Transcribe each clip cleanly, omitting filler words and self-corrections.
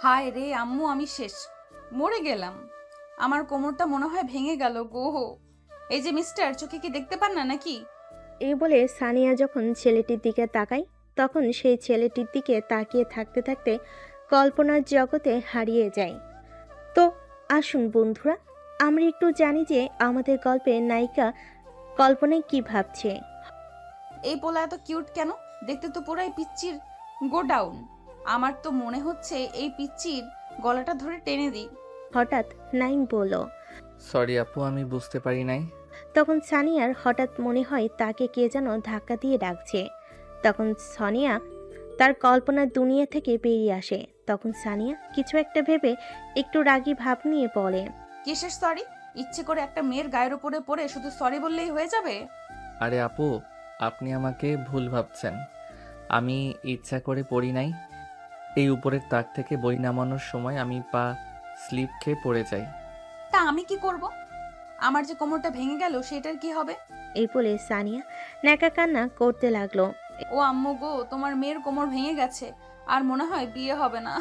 হায় রে আম্মু, আমি শেষ, মরে গেলাম। আমার কোমরটা মনে হয় ভেঙে গেল গো। এই যে মিস্টার, চোখে কি দেখতে পান না নাকি? এই বলে সানিয়া যখন ছেলেটির দিকে তাকায়, তখন সেই ছেলেটির দিকে তাকিয়ে থাকতে থাকতে কল্পনার জগতে হারিয়ে যায়। তো আসুন বন্ধুরা, আমরা একটু জানি যে আমাদের গল্পের নায়িকা কল্পনায় কি ভাবছে। এই পোলা এত কিউট কেন? দেখতে তো পুরাই পিচ্চির গোডাউন। আমার তো মনে হচ্ছে এই পিচ্চির গলাটা ধরে টেনে দিই। হঠাৎ নাইম বলল। সরি আপু, আমি বুঝতে পারি নাই। তখন সানিয়ার হঠাৎ মনে হয় তাকে কে যেন ধাক্কা দিয়ে ডাকছে। তখন সানিয়া তার কল্পনার দুনিয়া থেকে বেরিয়ে আসে। তখন সানিয়া কিছু একটা ভেবে একটু রাগী ভাব নিয়ে বলে। কিসের সরি? ইচ্ছে করে একটা মেয়ের গায়ের উপরে পড়ে শুধু সরি বললেই হয়ে যাবে? আরে আপু, আপনি আমাকে ভুল ভাবছেন। আমি ইচ্ছা করে পড়ি নাই। এই উপরের তাক থেকে বই নামানোর সময় আমি পা স্লিপ খেয়ে পড়ে যাই। তা আমি কি করব? আমার যে কোমরটা ভেঙে গেল সেটার কি হবে? এই বলে সানিয়া ন্যাকা কান্না করতে লাগলো। ও আম্মু গো, তোমার মেয়ের কোমর ভেঙে গেছে, আর মনে হয় বিয়ে হবে না।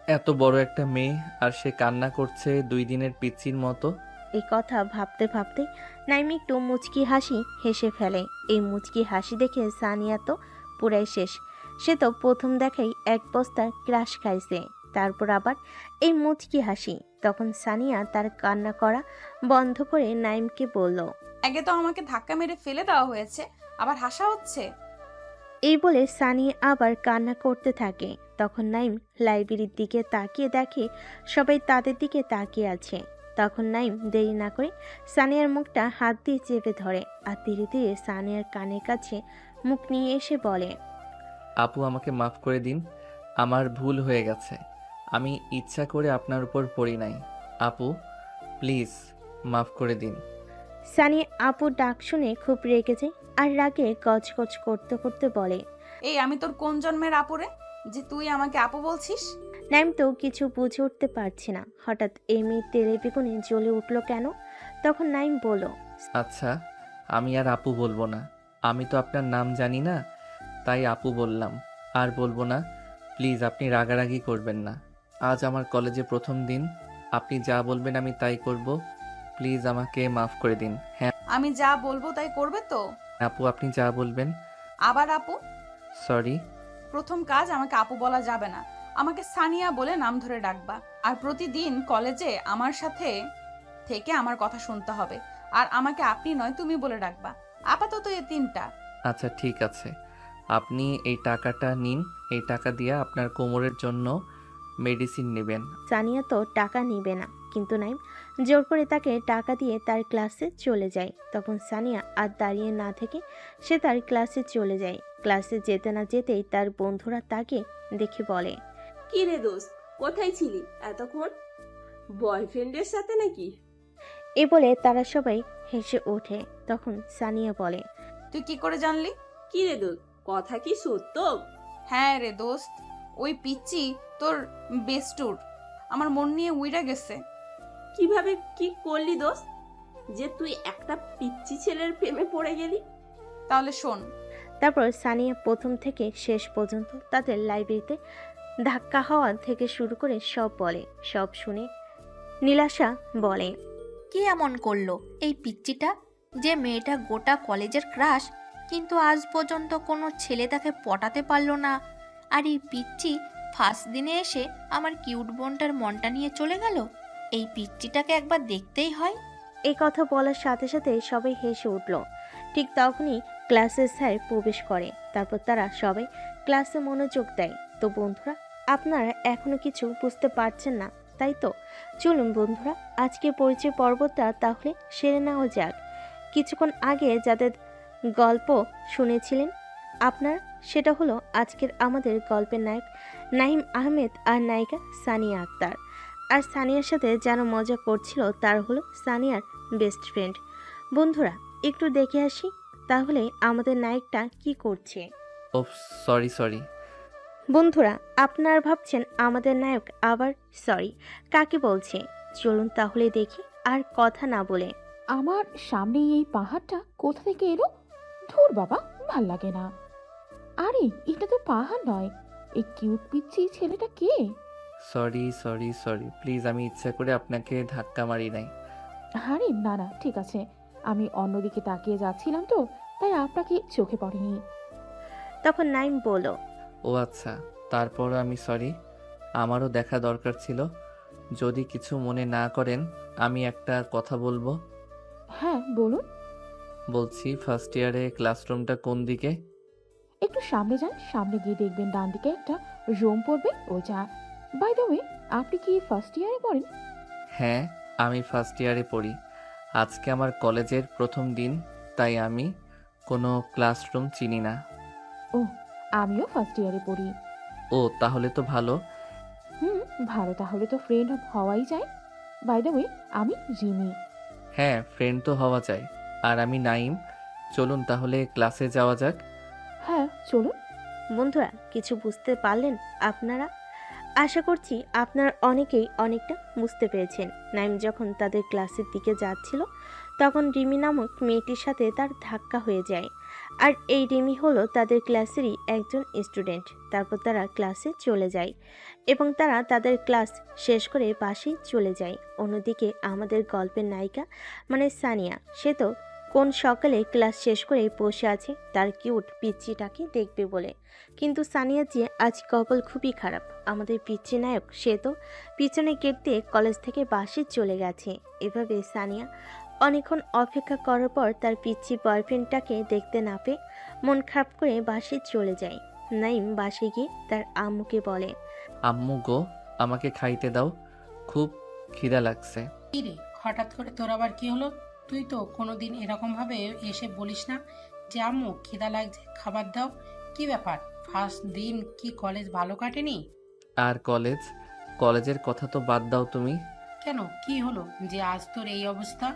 এত বড় একটা মেয়ে আর সে কান্না করছে 2 দিনের পিচ্চির মতো। এই কথা ভাবতে ভাবতে নাইম একটু মুচকি হাসি হেসে ফেলে। এই মুচকি হাসি দেখে সানিয়া তো পুরাই শেষ। সে তো প্রথম দেখাই এক বস্তা ক্রাশ খাইছে, তারপর আবার এই মুচকি হাসি। তখন সানিয়া তার কান্না করা বন্ধ করে নাইমকে বলল। আগে তো আমাকে ধাক্কা মেরে ফেলে দেওয়া হয়েছে, আবার হাসা হচ্ছে। এই বলে সানি আবার কান্না করতে থাকে। তখন নাইম লাইব্রেরির দিকে তাকিয়ে দেখে সবাই তাদের দিকে তাকিয়ে আছে। তখন নাইম দেরি না করে সানিয়ার মুখটা হাত দিয়ে চেপে ধরে আর ধীরে ধীরে সানিয়ার কানের কাছে মুখ নিয়ে এসে বলে। আপু আমাকে মাফ করে দিন, আমার ভুল হয়ে গেছে। আমি ইচ্ছা করে আপনার উপর পড়ি নাই। আপু প্লিজ মাফ করে দিন। সানি আপুর ডাক শুনে খুব রেগে যায় আর রাগে গজগজ করতে করতে বলে। এই আমি তোর কোন জন্মের আপুরে যে তুই আমাকে আপু বলছিস? নাইম তো কিছু বুঝে উঠতে পারছে না, হঠাৎ এই মেয়ে তেলে বেগুনে জ্বলে উঠলো কেন। তখন নাইম বলল। আচ্ছা, আমি আর আপু বলবো না। আমি তো আপনার নাম জানি না, তাই আপু বললাম। আর বলবো না। প্লিজ আপনি রাগারাগি করবেন না। আজ আমার কলেজে প্রথম দিন। আপনি যা বলবেন আমি তাই করব। প্লিজ আমাকে মাফ করে দিন। হ্যাঁ আমি যা বলবো তাই করবে তো? আপু, আপনি যা বলবেন। আবার আপু? সরি। প্রথম কাজ, আমাকে আপু বলা যাবে না। আমাকে সানিয়া বলে নাম ধরে ডাকবা। আর প্রতিদিন কলেজে আমার সাথে থেকে আমার কথা শুনতে হবে। আর আমাকে আপনি নয় তুমি বলে ডাকবা। আপাতত এই তিনটা। আচ্ছা ঠিক আছে, আপনি এই টাকাটা নিন। এই টাকা দিয়ে আপনার কোমরের জন্য মেডিসিন নেবেন। সানিয়া তো টাকা নিবে না, কিন্তু নাইম জোর করে তাকে টাকা দিয়ে তার ক্লাসে চলে যায়। তখন সানিয়া আর দাঁড়িয়ে না থেকে সে তার ক্লাসে চলে যায়। ক্লাসে যেতে না যেতেই তার বন্ধুরা তাকে দেখে বলে। কি রে দোস্ত, কোথায় ছিলি এতক্ষণ? বয়ফ্রেন্ডের সাথে নাকি? এ বলে তারা সবাই হেসে ওঠে। তখন সানিয়া বলে। তুই কি করে জানলি? কি রে দোস্ত, কথা কি সত্য? হ্যাঁ রে দোস্ত, ওই পিচ্চি তোর বেস্টুর আমার মন নিয়ে উইরা গেছে। কিভাবে কি করলি দোস্ত, যে তুই একটা পিচ্চি ছেলের প্রেমে পড়ে গেলি? তাহলে শোন। তারপর সানিয়া প্রথম থেকে শেষ পর্যন্ত তাদের লাইব্রেরিতে ধাক্কা হওয়া থেকে শুরু করে সব বলে। সব শুনে নীলাশা বলে। কি এমন করলো এই পিচ্চিটা যে মেয়েটা গোটা কলেজের ক্রাশ, কিন্তু আজ পর্যন্ত কোনো ছেলে তাকে পটাতে পারলো না। আর এই পিচ্চি ফার্স্ট দিনে এসে আমার কিউট বোনটার মনটা নিয়ে চলে গেল। এই পিচ্চিটাকে একবার দেখতেই হয়। এই কথা বলার সাথে সাথে সবাই হেসে উঠল। ঠিক তখনই ক্লাসের স্যার প্রবেশ করে। তারপর তারা সবাই ক্লাসে মনোযোগ দেয়। তো বন্ধুরা, আপনারা এখনো কিছু বুঝতে পারছেন না, তাই তো? চলুন বন্ধুরা, আজকে পরিচয় পর্বটা তাহলে সেরে নেওয়া যাক। কিছুক্ষণ আগে যাদের গল্প শুনেছিলেন আপনার, সেটা হলো আজকের আমাদের গল্পের নায়ক নাইম আহমেদ আর নায়িকা সানিয়া আক্তার। আর সানিয়ার সাথে যারা মজা করছিল তার হলো সানিয়ার বেস্ট ফ্রেন্ড। বন্ধুরা, একটু দেখে আসি তাহলে আমাদের নায়কটা কি করছে। ও সরি সরি। বন্ধুরা, আপনারা ভাবছেন আমাদের নায়ক আবার সরি কাকে বলছে। চলুন তাহলে দেখি আর কথা না বলে। আমার সামনেই এই পাহাড়টা কোথা থেকে এলো? ধুর বাবা, ভাল লাগে না। আরে এটা তো পাহাড় নয়, এই কিউট পিচ্ছি ছেলেটা কে? সরি সরি সরি, প্লিজ আমি ইচ্ছা করে আপনাকে ধাক্কা মারি নাই। আরে না না, ঠিক আছে, আমি অন্যদিকে তাকিয়ে যাচ্ছিলাম তো, তাই আপনাকে চোখে পড়েনি। তখন নাইম বলল, ও আচ্ছা, তারপরও আমি সরি, আমারও দেখা দরকার ছিল। যদি কিছু মনে না করেন আমি একটা কথা বলবো। হ্যাঁ বলুন। বলছি ফার্স্ট ইয়ারে ক্লাসরুমটা কোন দিকে? একটু সামনে যান, সামনে গিয়ে দেখবেন ডান দিকে একটা রুম পড়বে, ওইটা। বাই দ্য ওয়ে, আপনি কি ফার্স্ট ইয়ারে পড়েন? হ্যাঁ, আমি ফার্স্ট ইয়ারে পড়ি। আজকে আমার কলেজের প্রথম দিন, তাই আমি কোনো ক্লাসরুম চিনি না। ও, আমিও ফার্স্ট ইয়ারে পড়ি। ও তাহলে তো ভালো। হুম, ভালো, তাহলে তো ফ্রেন্ড হওয়াই যায়। বাই দ্য ওয়ে, আমি রিমি। হ্যাঁ, ফ্রেন্ড তো হওয়া যায়। আর আমি নাইম। চলুন তাহলে ক্লাসে যাওয়া যাক। হ্যাঁ চলুন। বন্ধুরা কিছু বুঝতে পারলেন আপনারা? আশা করছি আপনারা অনেকেই অনেকটা বুঝতে পেরেছেন। নাইম যখন তাদের ক্লাসের দিকে যাচ্ছিল তখন রিমি নামক মেয়েটির সাথে তার ধাক্কা হয়ে যায়। আর এই রিমি হলো তাদের ক্লাসেরই একজন স্টুডেন্ট। তারপর তারা ক্লাসে চলে যায় এবং তারা তাদের ক্লাস শেষ করে বাসে চলে যায়। অন্যদিকে আমাদের গল্পের নায়িকা মানে সানিয়া, সে তো কোন সকালে ক্লাস শেষ করে বসে আছে তার কিউট পিচ্চিটাকে দেখবে বলে। কিন্তু সানিয়া যে আজ কপাল খুবই খারাপ। আমাদের পিচ্চি নায়ক সে তো পিছনে গেট দিয়ে কলেজ থেকে বাসে চলে গেছে। এভাবে সানিয়া অনেকক্ষণ অপেক্ষা করার পর তার পিচ্চি বয়ফ্রেন্ডটাকে দেখতে না পেয়ে মন খারাপ করে বাসে চলে যায়। নাইম বাসে গিয়ে তার আম্মুকে বলে, আম্মু গো, আমাকে খাইতে দাও, খুব খিদা লাগছে। কি রে, হঠাৎ করে তোর আবার কি হলো? তুই তো কোনোদিন এরকম ভাবে এসে বলিস না যে আম্মু খিদা লাগছে, খাবার দাও। কি ব্যাপার, ফার্স্ট দিন কি কলেজ ভালো কাটেনি? আর কলেজের কথা তো বাদ দাও তুমি। কেন, কি হলো যে আজ তোর এই অবস্থা?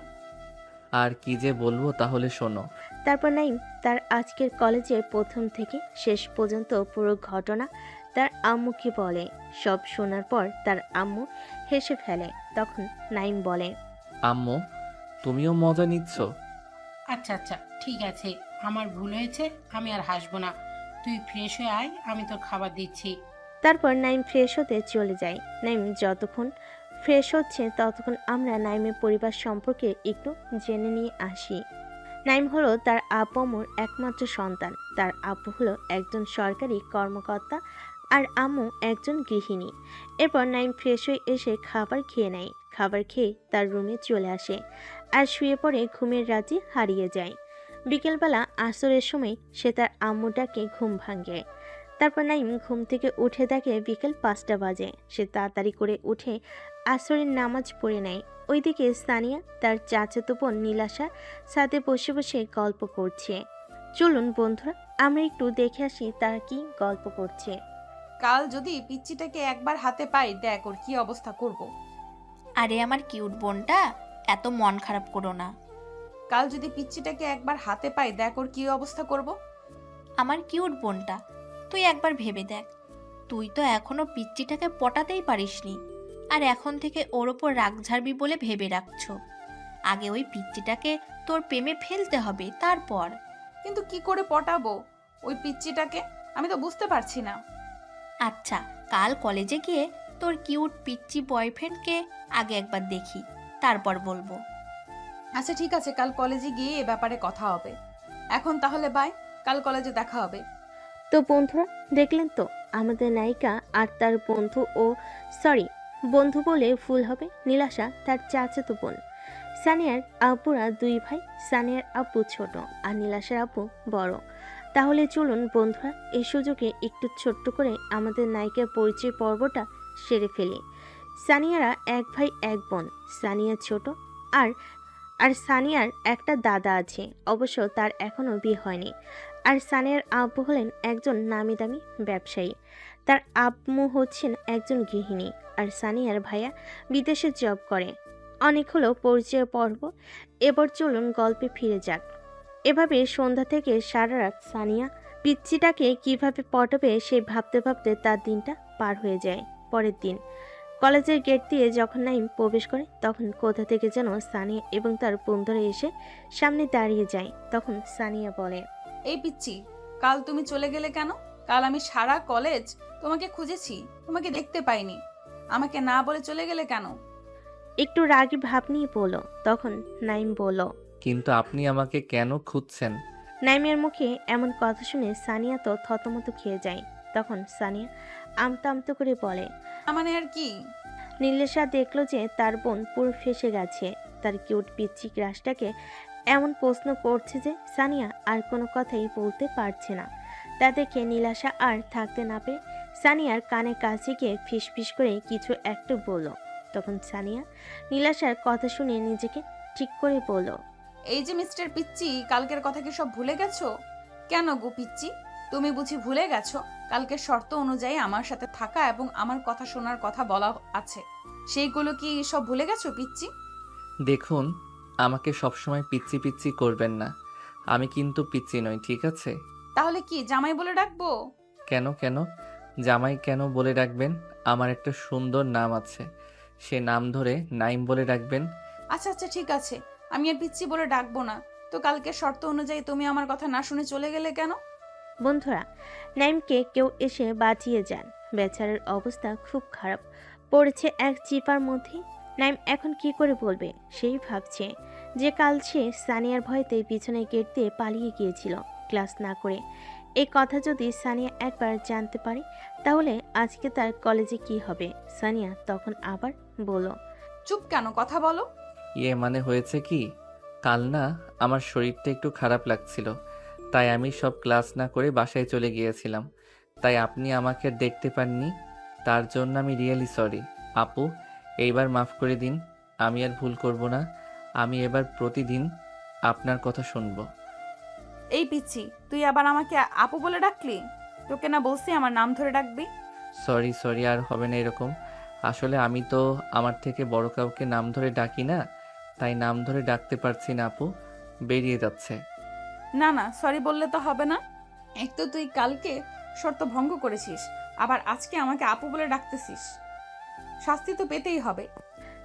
আর কি যে বলবো তাহলে শোনো। তারপর নাইম তার আজকের কলেজের প্রথম থেকে শেষ পর্যন্ত পুরো ঘটনা তার আম্মুকে বলে। সব শোনার পর তার আম্মু হেসে ফেলে। তখন নাইম বলে, আম্মু, তুমিও মজা নিচ্ছ? আচ্ছা আচ্ছা ঠিক আছে, আমার ভুল হয়েছে, আমি আর হাসবো না। তুই ফ্রেশ হয়ে আয়, আমি তোর খাবার দিচ্ছি। তারপর নাইম ফ্রেশ হতে চলে যায়। নাইম যতক্ষণ ফ্রেশ হচ্ছে ততক্ষণ আমরা নাইমের পরিবার সম্পর্কে একটু জেনে নিয়ে আসি। নাইম হলো তার আব্বু আম্মুর একমাত্র সন্তান। তার আব্বু হলো একজন সরকারি কর্মকর্তা আর আম্মু একজন গৃহিণী। এরপর নাইম ফ্রেশ হয়ে এসে খাবার খেয়ে নেয়। খাবার খেয়ে তার রুমে চলে আসে আর শুয়ে পড়ে ঘুমের রাজ্যে হারিয়ে যায়। বিকেলবেলা আসরের সময় সে তার আম্মুটাকে ঘুম ভাঙে। তারপর নাইম ঘুম থেকে উঠে দেখে বিকেল 5টা বাজে। সে তাড়াতাড়ি করে উঠে আসরের নামাজ পড়ে নেয়। ওইদিকে সানিয়া তার চাচাতো বোন নীলাশার সাথে বসে বসে গল্প করছে। চলুন বন্ধুরা আমরা একটু দেখে আসি তারা কি গল্প করছে। কাল যদি পিচ্চিটাকে একবার হাতে পাই, দেখ ওর কি অবস্থা করব। আরে আমার কিউট বোনটা, এত মন খারাপ করো না। কাল যদি পিচ্চিটাকে একবার হাতে পাই, দেখ ওর কি অবস্থা করব। আমার কিউট বোনটা, তুই একবার ভেবে দেখ, তুই তো এখনো পিচ্চিটাকে পটাতেই পারিসনি, আর এখন থেকে ওর ওপর রাগ ঝাড়বি বলে ভেবে রাখছো। আগে ওই পিচ্চিটাকে তোর প্রেমে ফেলতে হবে, তারপর। কিন্তু কি করে পটাবো ওই পিচ্চিটাকে, আমি তো বুঝতে পারছি না। আচ্ছা, কাল কলেজে গিয়ে তোর কিউট পিচ্চি বয়ফ্রেন্ডকে আগে একবার দেখি, তারপর বলবো। আচ্ছা ঠিক আছে, কাল কলেজে গিয়ে এ ব্যাপারে কথা হবে। এখন তাহলে বাই, কাল কলেজে দেখা হবে। তো বন্ধুরা দেখলেন তো আমাদের নায়িকা আর তার বন্ধু, ও সরি বন্ধু বলে ভুল হবে, নীলাশা তার চাচাতো বোন। সানিয়ার আব্বুরা দুই ভাই। সানিয়ার আব্বু ছোট আর নীলাশার আব্বু বড়। তাহলে চলুন বন্ধুরা এই সুযোগে একটু ছোট্ট করে আমাদের নায়িকার পরিচয় পর্বটা সেরে ফেলি। সানিয়ারা এক ভাই এক বোন। সানিয়া ছোট আর আর সানিয়ার একটা দাদা আছে, অবশ্য তার এখনো বিয়ে হয়নি। আর সানিয়ার আব্বু হলেন একজন নামি দামি ব্যবসায়ী। তার আম্মু হচ্ছেন একজন গৃহিণী। আর সানিয়ার ভাইয়া বিদেশে জব করে। অনেক হলো পরিচয় পর্ব, এবার চলুন গল্পে ফিরে যাক। এভাবে সন্ধ্যা থেকে সারা রাত সানিয়া পিচ্চিটাকে কিভাবে পটাবে সে ভাবতে ভাবতে তার দিনটা পার হয়ে যায়। পরের দিন কলেজের গেট দিয়ে যখন নাইম প্রবেশ করে তখন কোথা থেকে যেন সানিয়া এবং তার বন্ধুরা এসে সামনে দাঁড়িয়ে যায়। তখন সানিয়া বলে, এই পিচ্চি, কাল তুমি চলে গেলে কেন? কাল আমি সারা কলেজ তোমাকে খুঁজেছি, তোমাকে দেখতে পাইনি। আমাকে না বলে চলে গেলে কেন? একটু রাগী ভাব নিয়ে বলল। তখন নাইম বলল। কিন্তু আপনি আমাকে কেন খুঁজছেন? নাইমের মুখে এমন কথা শুনে সানিয়া তো থতমত খেয়ে যায়। তখন সানিয়া আমতা আমতা করে বলে। মানে আর কি? নীলেশা দেখলো যে তার বোন পুরো ফেসে গেছে। তার কিউট পিচ্চি ক্রাশটাকে এমন প্রশ্ন করছে যে সানিয়া আর কোনো কথাই বলতে পারছে না। তা দেখে নীলাশা আর থাকতে না পেরে সানিয়ার কানে কাছে গিয়ে ফিসফিস করে কিছু একটা বলল। তখন সানিয়া নীলাশার কথা শুনে নিজেকে ঠিক করে বলল। এই যে মিস্টার পিচ্চি, কালকের কথা কি সব ভুলে গেছো? কেন গো পিচ্চি, তুমি বুঝি ভুলে গেছো কালকের শর্ত অনুযায়ী আমার সাথে থাকা এবং আমার কথা শোনার কথা বলা আছে? সেইগুলো কি সব ভুলে গেছো পিচ্চি? দেখুন, আমাকে সবসময় পিচ্ছি পিচ্ছি করবেন না। আমি কিন্তু পিচ্ছি নই, ঠিক আছে? তাহলে কি জামাই বলে ডাকবো? কেন কেন জামাই কেন বলে ডাকবেন? আমার একটা সুন্দর নাম আছে, সে নাম ধরে নাইম বলে ডাকবেন। আচ্ছা আচ্ছা ঠিক আছে, আমি আর পিচ্চি বলে ডাকবো না। তো কালকের শর্ত অনুযায়ী তুমি আমার কথা না শুনে চলে গেলে কেন? বন্ধুরা, নাইমকে কেউ এসে বাঁচিয়ে যান। বেচারার অবস্থা খুব খারাপ, পড়েছে এক চিপার মধ্যে। নাইম এখন কি করে বলবে সেই ভাবছে যে কাল সে সানিয়ার ভয়তে পিছনের গেট দিয়ে পালিয়ে গিয়েছিল ক্লাস না করে। এই কথা যদি সানিয়া একবার জানতে পারে তাহলে আজকে তার কলেজে কি হবে। সানিয়া তখন আবার বলল। চুপ কেন, কথা বলো। মানে হয়েছে কি, কাল না আমার শরীরটা একটু খারাপ লাগছিল, তাই আমি সব ক্লাস না করে বাসায় চলে গিয়েছিলাম। তাই আপনি আমাকে দেখতে পাননি, তার জন্য আমি রিয়েলি সরি। আপু, এইবার মাফ করে দিন, আমি আর ভুল করব না। আমি এবার প্রতিদিন আপনার কথা শুনবো। এই পিচ্ছি, তুই আবার আমাকে আপু বলে ডাকলি? তোকে না বলছি আমার নাম ধরে ডাকবি? সরি সরি, আর হবে না এরকম। আসলে আমি তো আমার থেকে বড় কাউকে নাম ধরে ডাকি না, তাই নাম ধরে ডাকতে পারছি না আপু, বেরিয়ে যাচ্ছে। না না, সরি বললে তো হবে না। এক তো তুই কালকে শর্ত ভঙ্গ করেছিস, আবার আজকে আমাকে আপু বলে ডাকতেছিস। শাস্তি তো পেতেই হবে।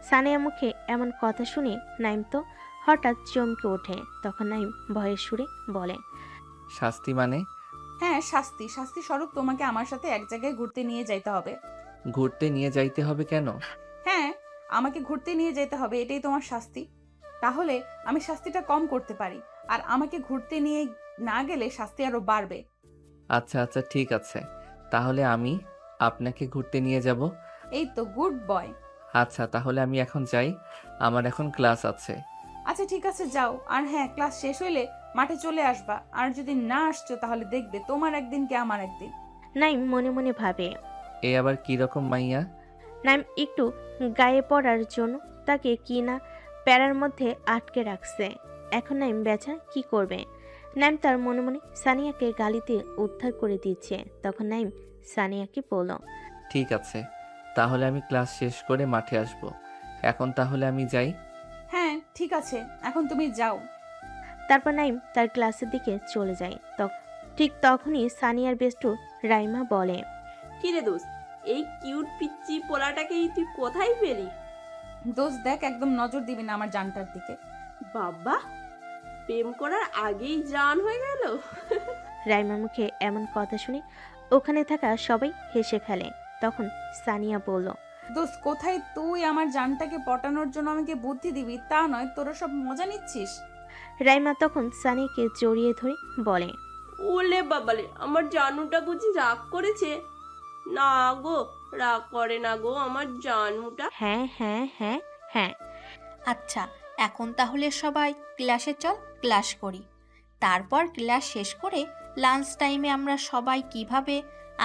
সানিয়া মুখে এমন কথা শুনে নাইম তো হঠাৎ চমকে ওঠে। তখন নাইম ভয়ের সুরে বলে। শাস্তি মানে? হ্যাঁ শাস্তি, শাস্তি স্বরূপ তোমাকে আমার সাথে এক জায়গায় ঘুরতে নিয়ে যাইতে হবে। ঘুরতে নিয়ে যাইতে হবে কেন? হ্যাঁ, আমাকে ঘুরতে নিয়ে যেতে হবে, এটাই তোমার শাস্তি। তাহলে আমি শাস্তিটা কম করতে পারি, আর আমাকে ঘুরতে নিয়ে না গেলে শাস্তি আরো বাড়বে। আচ্ছা আচ্ছা ঠিক আছে, তাহলে আমি আপনাকে ঘুরতে নিয়ে যাব। এই তো গুড বয়। আচ্ছা তাহলে আমি এখন যাই, আমার এখন ক্লাস আছে। আচ্ছা ঠিক আছে যাও, আর হ্যাঁ ক্লাস শেষ হইলে মাঠে চলে আসবা। আর যদি না আসছো তাহলে দেখবে তোমার একদিন কি আমার একদিন। নাইম মনে মনে ভাবে। এ আবার কি রকম মাইয়া? নাইম একটু গায়ে পড়ার জন্য তাকে কি না প্যারার মধ্যে আটকে রাখছে। এখন নাইম বেচা কি করবে। নাইম তার মনে মনে সানিয়াকে গালিতে উদ্ধার করে দিচ্ছে। তখন নাইম সানিয়াকে বলল। ঠিক আছে, তাহলে আমি ক্লাস শেষ করে মাঠে আসব। এখন তাহলে আমি যাই। হ্যাঁ ঠিক আছে, এখন তুমি যাও। তারপর নাইম তার ক্লাসের দিকে চলে যায়। ঠিক তখনই সানিয়ার বেস্টু রাইমা বলে। কিরে দোস্ত, এই কিউট পিচ্চি পোলাটাকেই তুই কোথায় পেলি? দোস্ত দেখ, একদম নজর দিবি না আমার জানটার দিকে। বাবা, প্রেম করার আগেই জান হয়ে গেল। রাইমার মুখে এমন কথা শুনে ওখানে থাকা সবাই হেসে ফেলে। তখন সানিয়া বলল। দোস্ত কোথায় তুই আমার জানটাকে পটানোর জন্য আমাকে বুদ্ধি দিবি তা নয়, তোরা সব মজা নিচ্ছিস। রাইমা তখন সানিয়াকে জড়িয়ে ধরে বলে। ওলে বাবালে, আমার জানুটা বুঝি রাগ করেছে? না গো, রাগ করে না গো আমার জানুটা। হ্যাঁ হ্যাঁ হ্যাঁ হ্যাঁ। আচ্ছা, এখন তাহলে সবাই ক্লাসে চল, ক্লাস করি। তারপর ক্লাস শেষ করে লাঞ্চ টাইমে আমরা সবাই কিভাবে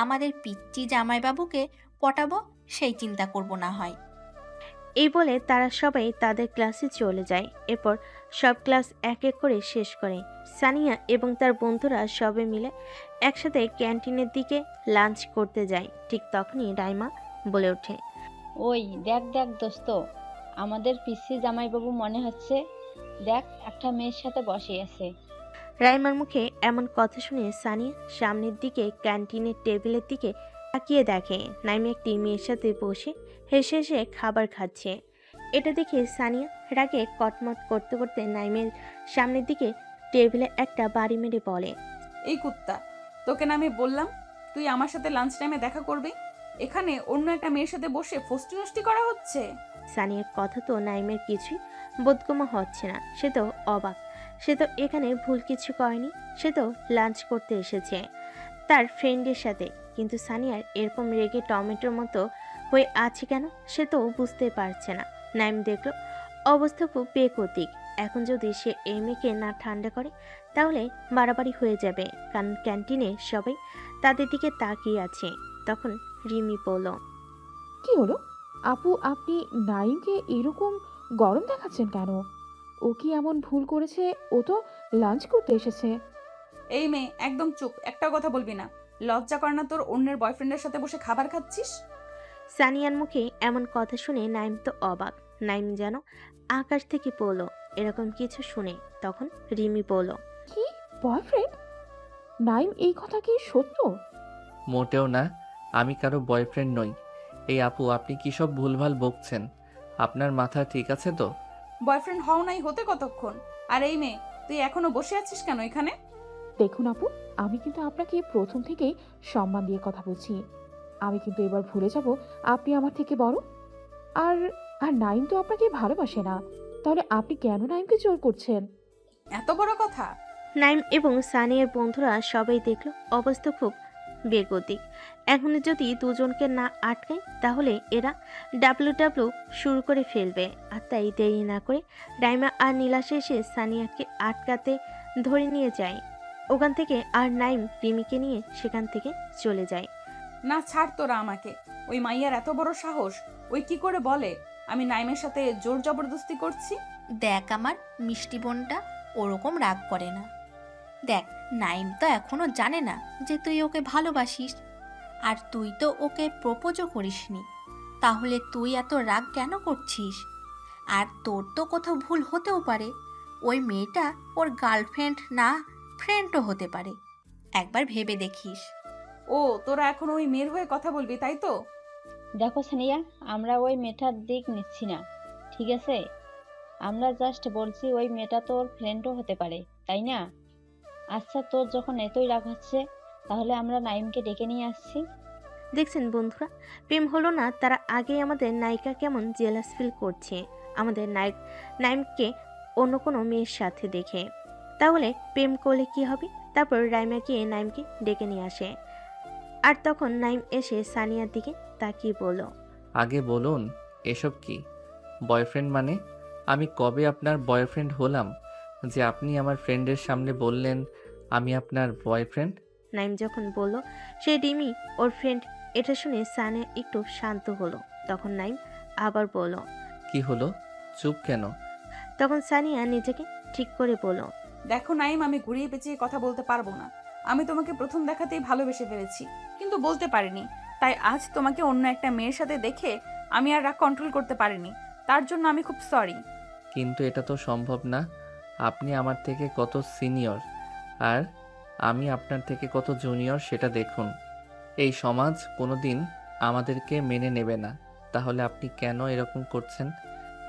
আমাদের পিচ্চি জামাইবাবুকে পটাবো সেই চিন্তা করব না হয়। এই বলে তারা সবাই তাদের ক্লাসে চলে যায়। এরপর সব ক্লাস এক এক করে শেষ করে সানিয়া এবং তার বন্ধুরা সবে মিলে একসাথে ক্যান্টিনের দিকে লাঞ্চ করতে যায়। ঠিক তখনই রাইমা বলে ওঠে। ওই দেখ দেখ দোস্ত, আমাদের পিসি জামাইবাবু মনে হচ্ছে। দেখ, একটা মেয়ের সাথে বসে আছে। রাইমার মুখে এমন কথা শুনে সানিয়া সামনের দিকে ক্যান্টিনের টেবিলের দিকে তাকিয়ে দেখে নাইম একটি মেয়ের সাথে বসে হেসে হেসে খাবার খাচ্ছে। এটা দেখে সানিয়া রাগে কটমট করতে করতে নাইমের সামনের দিকে টেবিলে একটা বাড়ি মেরে বলে। এই কুত্তা, তোকে না আমি বললাম তুই আমার সাথে লাঞ্চ টাইমে দেখা করবি, এখানে অন্য একটা মেয়ের সাথে বসে ফষ্টি নষ্টি করা হচ্ছে। সানিয়ার কথা তো নাইমের কিছুই বোধগম্য হচ্ছে না। সে তো অবাক। সে তো এখানে ভুল কিছু করেনি। সে তো লাঞ্চ করতে এসেছে তার ফ্রেন্ডের সাথে, কিন্তু সানিয়ার এরকম রেগে টমেটোর মতো হয়ে আছে কেন সে তো বুঝতে পারছে না। নাইম দেখল অবস্থা খুব বেগতিক। এখন যদি সে এই মেয়েকে না ঠান্ডা করে তাহলে বাড়াবাড়ি হয়ে যাবে, কারণ ক্যান্টিনে সবাই তাদের দিকে তাকিয়ে আছে। তখন রিমি বলল, কি হলো আপু, আপনি নাইমকে এরকম গরম দেখাচ্ছেন কেন? ও কি এমন ভুল করেছে? ও তো লাঞ্চ করতে এসেছে। এই মেয়ে একদম চুপ, একটা কথা বলবি না। লজ্জা কর না তোর অন্যের বয়ফ্রেন্ডের সাথে বসে খাবার খাচ্ছিস? সানিয়ার মুখে এমন কথা শুনে নাইম তো অবাক। নাইম যেন আকাশ থেকে পড়লো এরকম কিছু শুনে। তখন রিমি বলল, কি বয়ফ্রেন্ড? নাইম, এই কথা কি সত্য? মোটেও না, আমি কারো বয়ফ্রেন্ড নই। এই আপু, আপনি কী সব ভুলভাল বকছেন? আপনার মাথা ঠিক আছে তো? বয়ফ্রেন্ড হও নাই হতে কতক্ষণ? আর এই মেয়ে, তুই এখনো বসে আছিস কেন এখানে? দেখুন আপু, আমি কিন্তু আপনাকে প্রথম থেকেই সম্মান দিয়ে কথা বলছি। আমি কিন্তু এবার ভুলে যাব আপনি আমার থেকে বড়। আর আর নাইম তো আপনাকে ভালোবাসে না, তাহলে আপনি কেন নাইমকে জোর করছেন? এত বড় কথা? নাইম এবং সানিয়ার বন্ধুরা সবাই দেখল অবস্থা খুব বেগতিক। এখন যদি দুজনকে না আটকায় তাহলে এরা ডাব্লিউ শুরু করে ফেলবে। আর তাই দেরি না করে রাইমা আর নীলাশে এসে সানিয়াকে আটকাতে ধরে নিয়ে যায় ওখান থেকে। আর নাইম রিমিকে নিয়ে সেখান থেকে চলে যায়। না ছাড় তোরা আমাকে। ওই মাইয়ার এত বড় সাহস, ওই কি করে বলে আমি নাইমের সাথে জোর জবরদস্তি করছি? দেখ আমার মিষ্টি বোনটা ওরকম রাগ করে না। দেখ, নাইম তো এখনো জানে না যে তুই ওকে ভালোবাসিস, আর তুই তো ওকে প্রপোজও করিসনি। তাহলে তুই এত রাগ কেন করছিস? আর তোর তো কোথাও ভুল হতেও পারে। ওই মেয়েটা ওর গার্লফ্রেন্ড না, ফ্রেন্ডও হতে পারে। একবার ভেবে দেখিস। ও, তোরা এখন ওই মেয়ের হয়ে কথা বলবি তাই তো? দেখো সানিয়া, আমরা ওই মেয়েটার দিক নিচ্ছি না, ঠিক আছে? আমরা জাস্ট বলছি ওই মেয়েটা তো ওর ফ্রেন্ডও হতে পারে, তাই না? আচ্ছা, তোর যখন এতই রাগ হচ্ছে তাহলে আমরা নাইমকে ডেকে নিয়ে আসছি। দেখছেন বন্ধুরা, প্রেম হলো না, তারা আগেই আমাদের নায়িকা কেমন জেলাস ফিল করছে আমাদের নায়ক নাইমকে অন্য কোনো মেয়ের সাথে দেখে। তাহলে প্রেম করলে কি হবে? তারপর রাইমা গিয়ে নাইমকে ডেকে নিয়ে আসে। আর তখন নাইম এসে সানিয়ার দিকে তাকিয়ে বলল, আগে বলুন, এসব কি? বয়ফ্রেন্ড মানে? আমি কবে আপনার বয়ফ্রেন্ড হলাম যে আপনি আমার ফ্রেন্ডের সামনে বললেন আমি আপনার বয়ফ্রেন্ড? নাইম যখন বলল সে রিমি ওর ফ্রেন্ড, এটা শুনে সানিয়া একটু শান্ত হলো। তখন নাইম আবার বলল, কি হলো? চুপ কেন? তখন সানিয়া নিজেকে ঠিক করে বলল, দেখো নাইম, আমি ঘুরিয়ে পেঁচিয়ে কথা বলতে পারবো না। আমি তোমাকে প্রথম দেখাতেই ভালোবেসে ফেলেছি, কিন্তু বলতে পারিনি। তাই আজ তোমাকে অন্য একটা মেয়ের সাথে দেখে আমি আর রাগ কন্ট্রোল করতে পারিনি। তার জন্য আমি খুব সরি। কিন্তু এটা তো সম্ভব না। আপনি আমার থেকে কত সিনিয়র আর আমি আপনার থেকে কত জুনিয়র সেটা দেখুন। এই সমাজ কোনোদিন আমাদেরকে মেনে নেবে না। তাহলে আপনি কেন এরকম করছেন?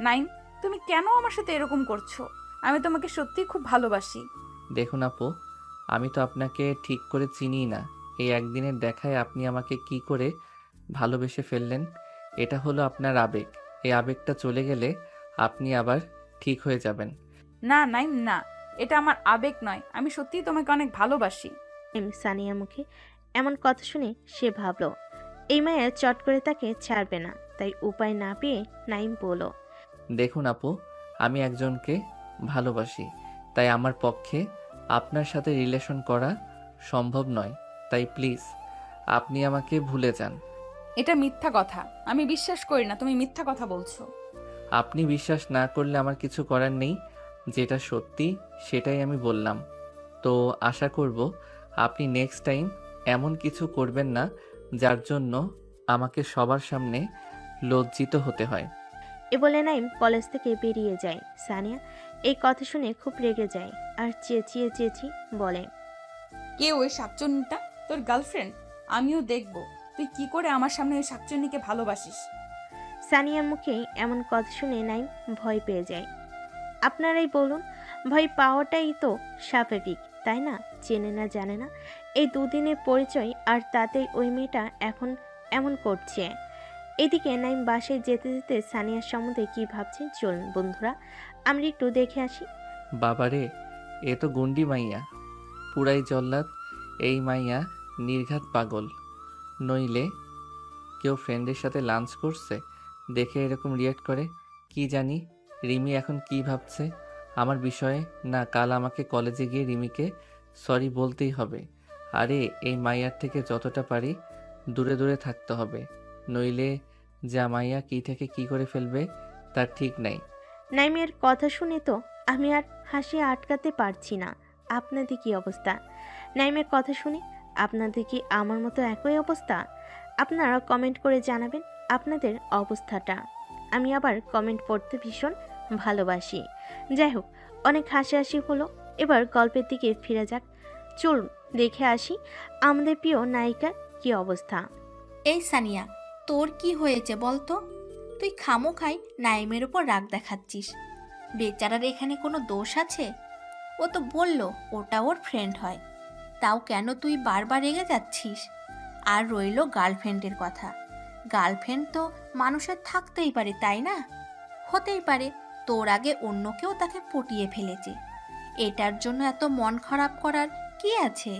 নাইম, তুমি কেন আমার সাথে এরকম করছো? আমি তোমাকে সত্যিই খুব ভালোবাসি। দেখুন আপু, আমি তো আপনাকে ঠিক করে চিনিই না। এই একদিনের দেখায় আপনি আমাকে কি করে ভালোবেসে ফেললেন? এটা হলো আপনার আবেগ। এই আবেগটা চলে গেলে আপনি আবার ঠিক হয়ে যাবেন। না নাইম, না, এটা আমার আবেগ নয়। আমি সত্যিই তোমাকে অনেক ভালোবাসি। সানিয়ার মুখে এমন কথা শুনে সে ভাবল এই মায়ের চট করে তাকে ছাড়বে না। তাই উপায় না পেয়ে নাইম বলল, দেখুন আপু, আমি একজনকে ভালোবাসি, তাই আমার পক্ষে আপনার সাথে রিলেশন করা সম্ভব নয়। তাই প্লিজ আপনি আমাকে ভুলে যান। এটা মিথ্যা কথা, আমি বিশ্বাস করি না তুমি মিথ্যা কথা বলছো। আপনি বিশ্বাস না করলে আমার কিছু করার নেই। যেটা সত্যি সেটাই আমি বললাম। তো আশা করব আপনি নেক্সট টাইম এমন কিছু করবেন না যার জন্য আমাকে সবার সামনে লজ্জিত হতে হয়। এ বলে নাইম কলেজ থেকে বেরিয়ে যায়। সানিয়া এই কথা শুনে খুব রেগে যায় আর চেঁচিয়ে চেঁচিয়ে বলে, কে ওই শাকচুন্নিটা? তোর গার্লফ্রেন্ড? আমিও দেখব তুই কি করে আমার সামনে ওই শাকচুন্নিকে ভালোবাসিস। সানিয়ার মুখে এমন কথা শুনে নাইম ভয় পেয়ে যায়। আপনারাই বলুন, ভয় পাওয়াটাই তো স্বাভাবিক। তাই না? চেনে না, জানে না। এই দুদিনের পরিচয়, আর তাতেই ওই মেয়েটা এখন এমন করছে। এদিকে নাইম বাসায় যেতে যেতে সানিয়ার সম্বন্ধে কি ভাবছে চলুন বন্ধুরা আমরা একটু দেখে আসি। বাবারে, এ তো গুন্ডি মাইয়া, পুরাই জল্লাদ। এই মাইয়া নির্ঘাত পাগল, নইলে কেউ ফ্রেন্ডের সাথে লাঞ্চ করছে দেখে এরকম রিয়াক্ট করে। কি জানি রিমি এখন কি ভাবছে আমার বিষয়ে। না, কাল আমাকে কলেজে গিয়ে রিমিকে সরি বলতেই হবে। আরে এই মাইয়ার থেকে যতটা পারি দূরে দূরে থাকতে হবে, নইলে যা মাইয়া কি থেকে কি করে ফেলবে তার ঠিক নাই। নাইমের কথা শুনে তো আমি আর হাসি আটকাতে পারছি না। আপনাদের কি অবস্থা? নাইমের কথা শুনে আপনাদের কি আমার মতো একই অবস্থা? আপনারা কমেন্ট করে জানাবেন আপনাদের অবস্থাটা। আমি আবার কমেন্ট পড়তে ভীষণ ভালোবাসি। যাই হোক, অনেক হাসাহাসি হলো, এবার গল্পের দিকে ফিরে যাক। চলুন দেখে আসি আমাদের প্রিয় নায়িকার কি অবস্থা। এই সানিয়া, তোর কি হয়েছে বল তো? তুই খামোখাই নাইমের ওপর রাগ দেখাচ্ছিস। বেচারার এখানে কোনো দোষ আছে? ও তো বলল ওটা ওর ফ্রেন্ড হয়, তাও কেন তুই বারবার রেগে যাচ্ছিস? আর রইল গার্লফ্রেন্ডের কথা। গার্লফ্রেন্ড তো মানুষের থাকতেই পারে, তাই না? হতেই পারে তোর আগে অন্য কেউ তাকে পটিয়ে ফেলেছে। এটার জন্য এত মন খারাপ করার কি আছে?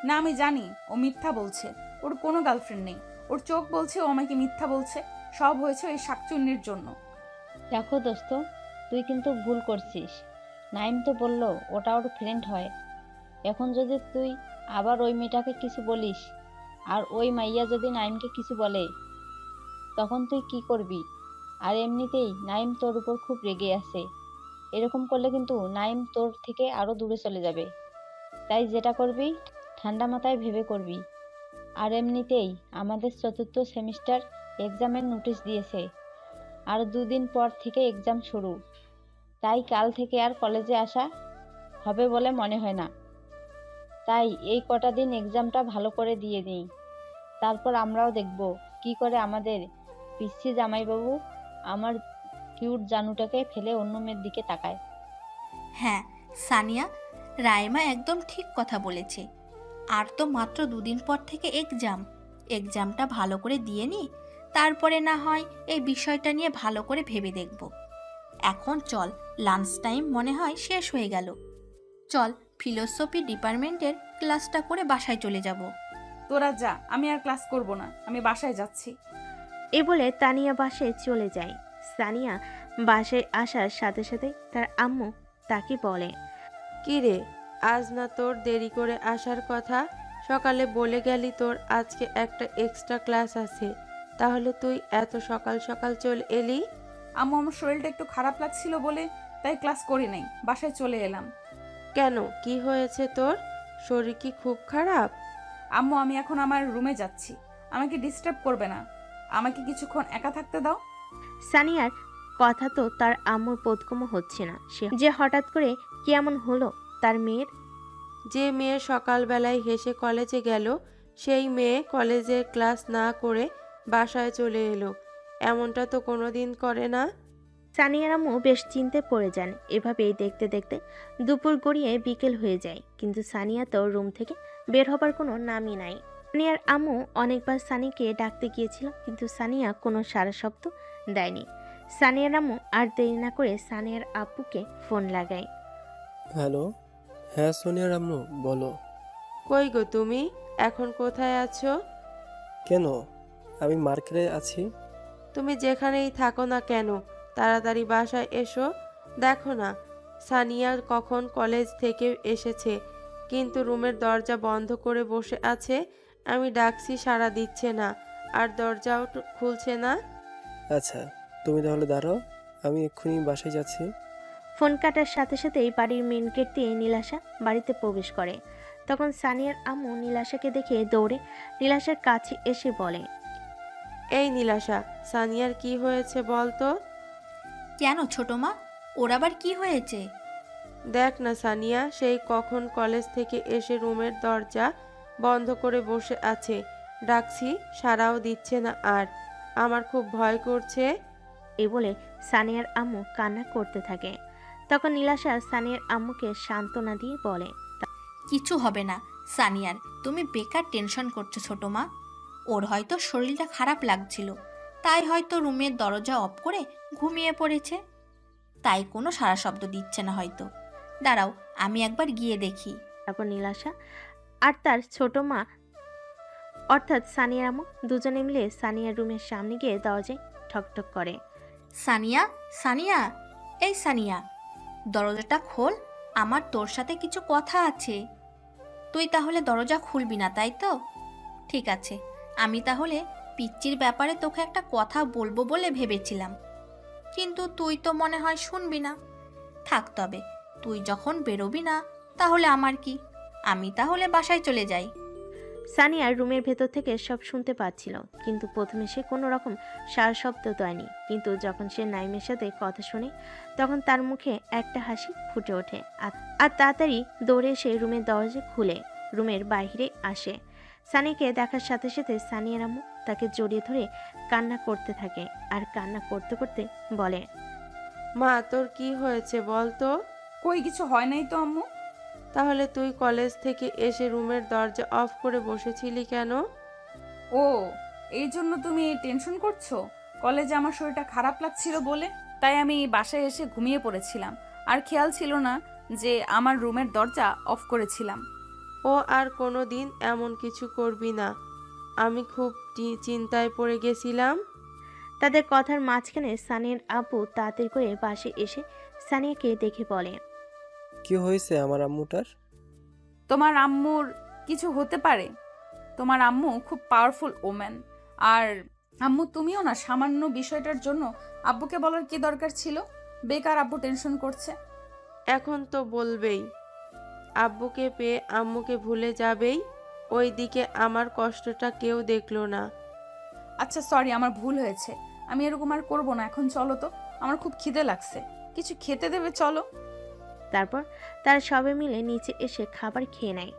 না, আমি জানি ও মিথ্যা বলছে। ওর কোনো গার্লফ্রেন্ড নেই। ওর চোখ বলছে ও আমাকে মিথ্যা বলছে। সব হয়েছে ওই শাকচুন্নির জন্য। দেখো দোস্ত, তুই কিন্তু ভুল করছিস। নাইম তো বলল ওটা ওর ফ্রেন্ড হয়। এখন যদি তুই আবার ওই মেয়েটাকে কিছু বলিস, আর ওই মাইয়া যদি নাইমকে কিছু বলে, তখন তুই কি করবি? আর এমনিতেই নাইম তোর উপর খুব রেগে আছে। এরকম করলে কিন্তু নাইম তোর থেকে আরো দূরে চলে যাবে। তাই যেটা করবি ঠান্ডা মাথায় ভেবে করবি। আর এমনিতেই আমাদের চতুর্থ সেমিস্টার এক্সামের নোটিশ দিয়েছে, আর 2 দিন পর থেকে এক্সাম শুরু। তাই কাল থেকে আর কলেজে আসা হবে বলে মনে হয় না। তাই এই কটা দিন এক্সামটা ভালো করে দিয়ে নিই, তারপর আমরাও দেখব কি করে আমাদের পিচ্ছি জামাইবাবু আমার কিউট জানুটাকে ফেলে অন্য মেয়ের দিকে তাকায়। হ্যাঁ সানিয়া, রাইমা একদম ঠিক কথা বলেছে। আর তো মাত্র 2 দিন পর থেকে এক্সামটা ভালো করে দিয়ে নি, তারপরে না হয় এই বিষয়টা নিয়ে ভালো করে ভেবে দেখব। এখন চল, লাঞ্চ টাইম মনে হয় শেষ হয়ে গেল। চল ফিলোসফি ডিপার্টমেন্টের ক্লাসটা করে বাসায় চলে যাব। তোরা যা, আমি আর ক্লাস করব না, আমি বাসায় যাচ্ছি। এ বলে তানিয়া বাসায় চলে যায়। সানিয়া বাসায় আসার সাথে সাথে তার আম্মু তাকে বলে, কি রে, আজ না তোর দেরি করে আসার কথা? সকালে বলে গেলি তোর আজকে একটা এক্সট্রা ক্লাস আছে, তাহলে তুই এত সকাল সকাল চলে এলি? আম্মু, আমার শরীরটা একটু খারাপ লাগছিল বলে তাই ক্লাস করি নাই, বাসায় চলে এলাম। কেন, কি হয়েছে তোর? শরীর কি খুব খারাপ? আম্মু, আমি এখন আমার রুমে যাচ্ছি, আমাকে ডিস্টার্ব করবে না, আমাকে কিছুক্ষণ একা থাকতে দাও। সানিয়ার কথা তো তার আম্মুর বোধগম্য হচ্ছে না। সে যে হঠাৎ করে কি এমন হলো তার মেয়ের। যে মেয়ে সকালবেলায় হেসে কলেজে গেল, সেই মেয়ে কলেজের ক্লাস না করে বাসায় চলে এলো, এমনটা তো কোনোদিন করে না। সানিয়ার আম্মু বেশ চিন্তায় পড়ে যান। এভাবেই দেখতে দেখতে দুপুর গড়িয়ে বিকেল হয়ে যায়, কিন্তু সানিয়া তো রুম থেকে বের হবার কোনো নামই নাই। সানিয়ার আম্মু অনেকবার সানিকে ডাকতে গিয়েছিল, কিন্তু সানিয়া কোনো সাড়া শব্দ দেয়নি। সানিয়ার আম্মু আর দেরি না করে সানিয়ার আব্বুকে ফোন লাগায়। হ্যালো। হ্যাঁ সোনিয়ার আম্মু, বলো। কই গো তুমি, এখন কোথায় আছো? কেন? আমি মার্কেটে আছি। তুমি যেখানেই থাকো না কেন, তাড়াতাড়ি বাসায় এসো। দেখো না, সানিয়া কখন কলেজ থেকে এসেছে, কিন্তু রুমের দরজা বন্ধ করে বসে আছে। আমি ডাকছি, সাড়া দিচ্ছে না, আর দরজাও খুলছে না। আচ্ছা, তুমি তাহলে দাঁড়াও, আমি এক্ষুনি বাসায় যাচ্ছি। ফোন কাটার সাথে সাথেই বাড়ির মেন গেট দিয়ে নীলাশা বাড়িতে প্রবেশ করে। তখন সানিয়ার আম্মু নীলাশাকে দেখে দৌড়ে নীলাশার কাছে এসে বলে, এই নীলাশা, সানিয়ার কি হয়েছে বল তো? কেন ছোট মা, ওর আবার কি হয়েছে? দেখ না সানিয়া, সেই কখন কলেজ থেকে এসে রুমের দরজা বন্ধ করে বসে আছে, ডাকছি সাড়াও দিচ্ছে না, আর আমার খুব ভয় করছে। এই বলে সানিয়ার আম্মু কান্না করতে থাকে। তখন নীলাশা সানিয়ার আম্মুকে সান্ত্বনা দিয়ে বলে, কিছু হবে না সানিয়ার, তুমি বেকার টেনশন করছো ছোটো মা। ওর হয়তো শরীরটা খারাপ লাগছিল, তাই হয়তো রুমের দরজা অফ করে ঘুমিয়ে পড়েছে, তাই কোনো সারা শব্দ দিচ্ছে না হয়তো। দাঁড়াও, আমি একবার গিয়ে দেখি। তারপর নীলাশা আর তার ছোট মা অর্থাৎ সানিয়ার আম্মু দুজনে মিলে সানিয়ার রুমের সামনে গিয়ে দরজায় ঠকঠক করে। সানিয়া, সানিয়া, এই সানিয়া, দরজাটা খোল, আমার তোর সাথে কিছু কথা আছে। তুই তাহলে দরজা খুলবি না, তাই তো? ঠিক আছে, আমি তাহলে পিচ্চির ব্যাপারে তোকে একটা কথা বলবো বলে ভেবেছিলাম, কিন্তু তুই তো মনে হয় শুনবি না। থাক তবে, তুই যখন বেরোবি না তাহলে আমার কি, আমি তাহলে বাসায় চলে যাই। সানিয়ার রুমের ভেতর থেকে সব শুনতে পাচ্ছিল, কিন্তু প্রথমে সে কোনো রকম সারা শব্দ দেয়নি, কিন্তু যখন সে নাইমের সাথে কথা শুনে তখন তার মুখে একটা হাসি ফুটে ওঠে আর তাড়াতাড়ি দৌড়ে এসে রুমের দরজা খুলে রুমের বাইরে আসে। সানিকে দেখার সাথে সাথে সানিয়ার আম্মু তাকে জড়িয়ে ধরে কান্না করতে থাকে আর কান্না করতে করতে বলে, মা তোর কি হয়েছে বল তো? কই কিছু হয় নাই তো আম্মু। তাহলে তুই কলেজ থেকে এসে রুমের দরজা অফ করে বসেছিলি কেন? ও, এই জন্য তুমি টেনশন করছো? কলেজে আমার শরীরটা খারাপ লাগছিল বলে তাই আমি বাসায় এসে ঘুমিয়ে পড়েছিলাম, আর খেয়াল ছিল না যে আমার রুমের দরজা অফ করেছিলাম। ও আর কোনো দিন এমন কিছু করবি না, আমি খুব চিন্তায় পড়ে গেছিলাম। তাদের কথার মাঝখানে সানিয়ার আব্বু তাড়াতাড়ি করে পাশে এসে সানিয়াকে দেখে বলে, কি হয়েছে আমার আম্মুটার? তোমার আম্মুর কিছু হতে পারে, তোমার আম্মু খুব পাওয়ারফুল ওম্যান। আর আম্মু তুমিও না, সামান্য বিষয়টার জন্য আব্বুকে বলার কি দরকার ছিল? বেকার আব্বু টেনশন করছে। এখন তো বলবেই, আব্বুকে পেয়ে আম্মুকে ভুলে যাবেই, ওই দিকে আমার কষ্টটা কেউ দেখলো না। আচ্ছা সরি, আমার ভুল হয়েছে, আমি এরকম আর করবো না। এখন চলো তো, আমার খুব খিদে লাগছে, কিছু খেতে দেবে? চলো। তারপর তারা সবাই মিলে নিচে এসে খাবার খেয়ে নেয়।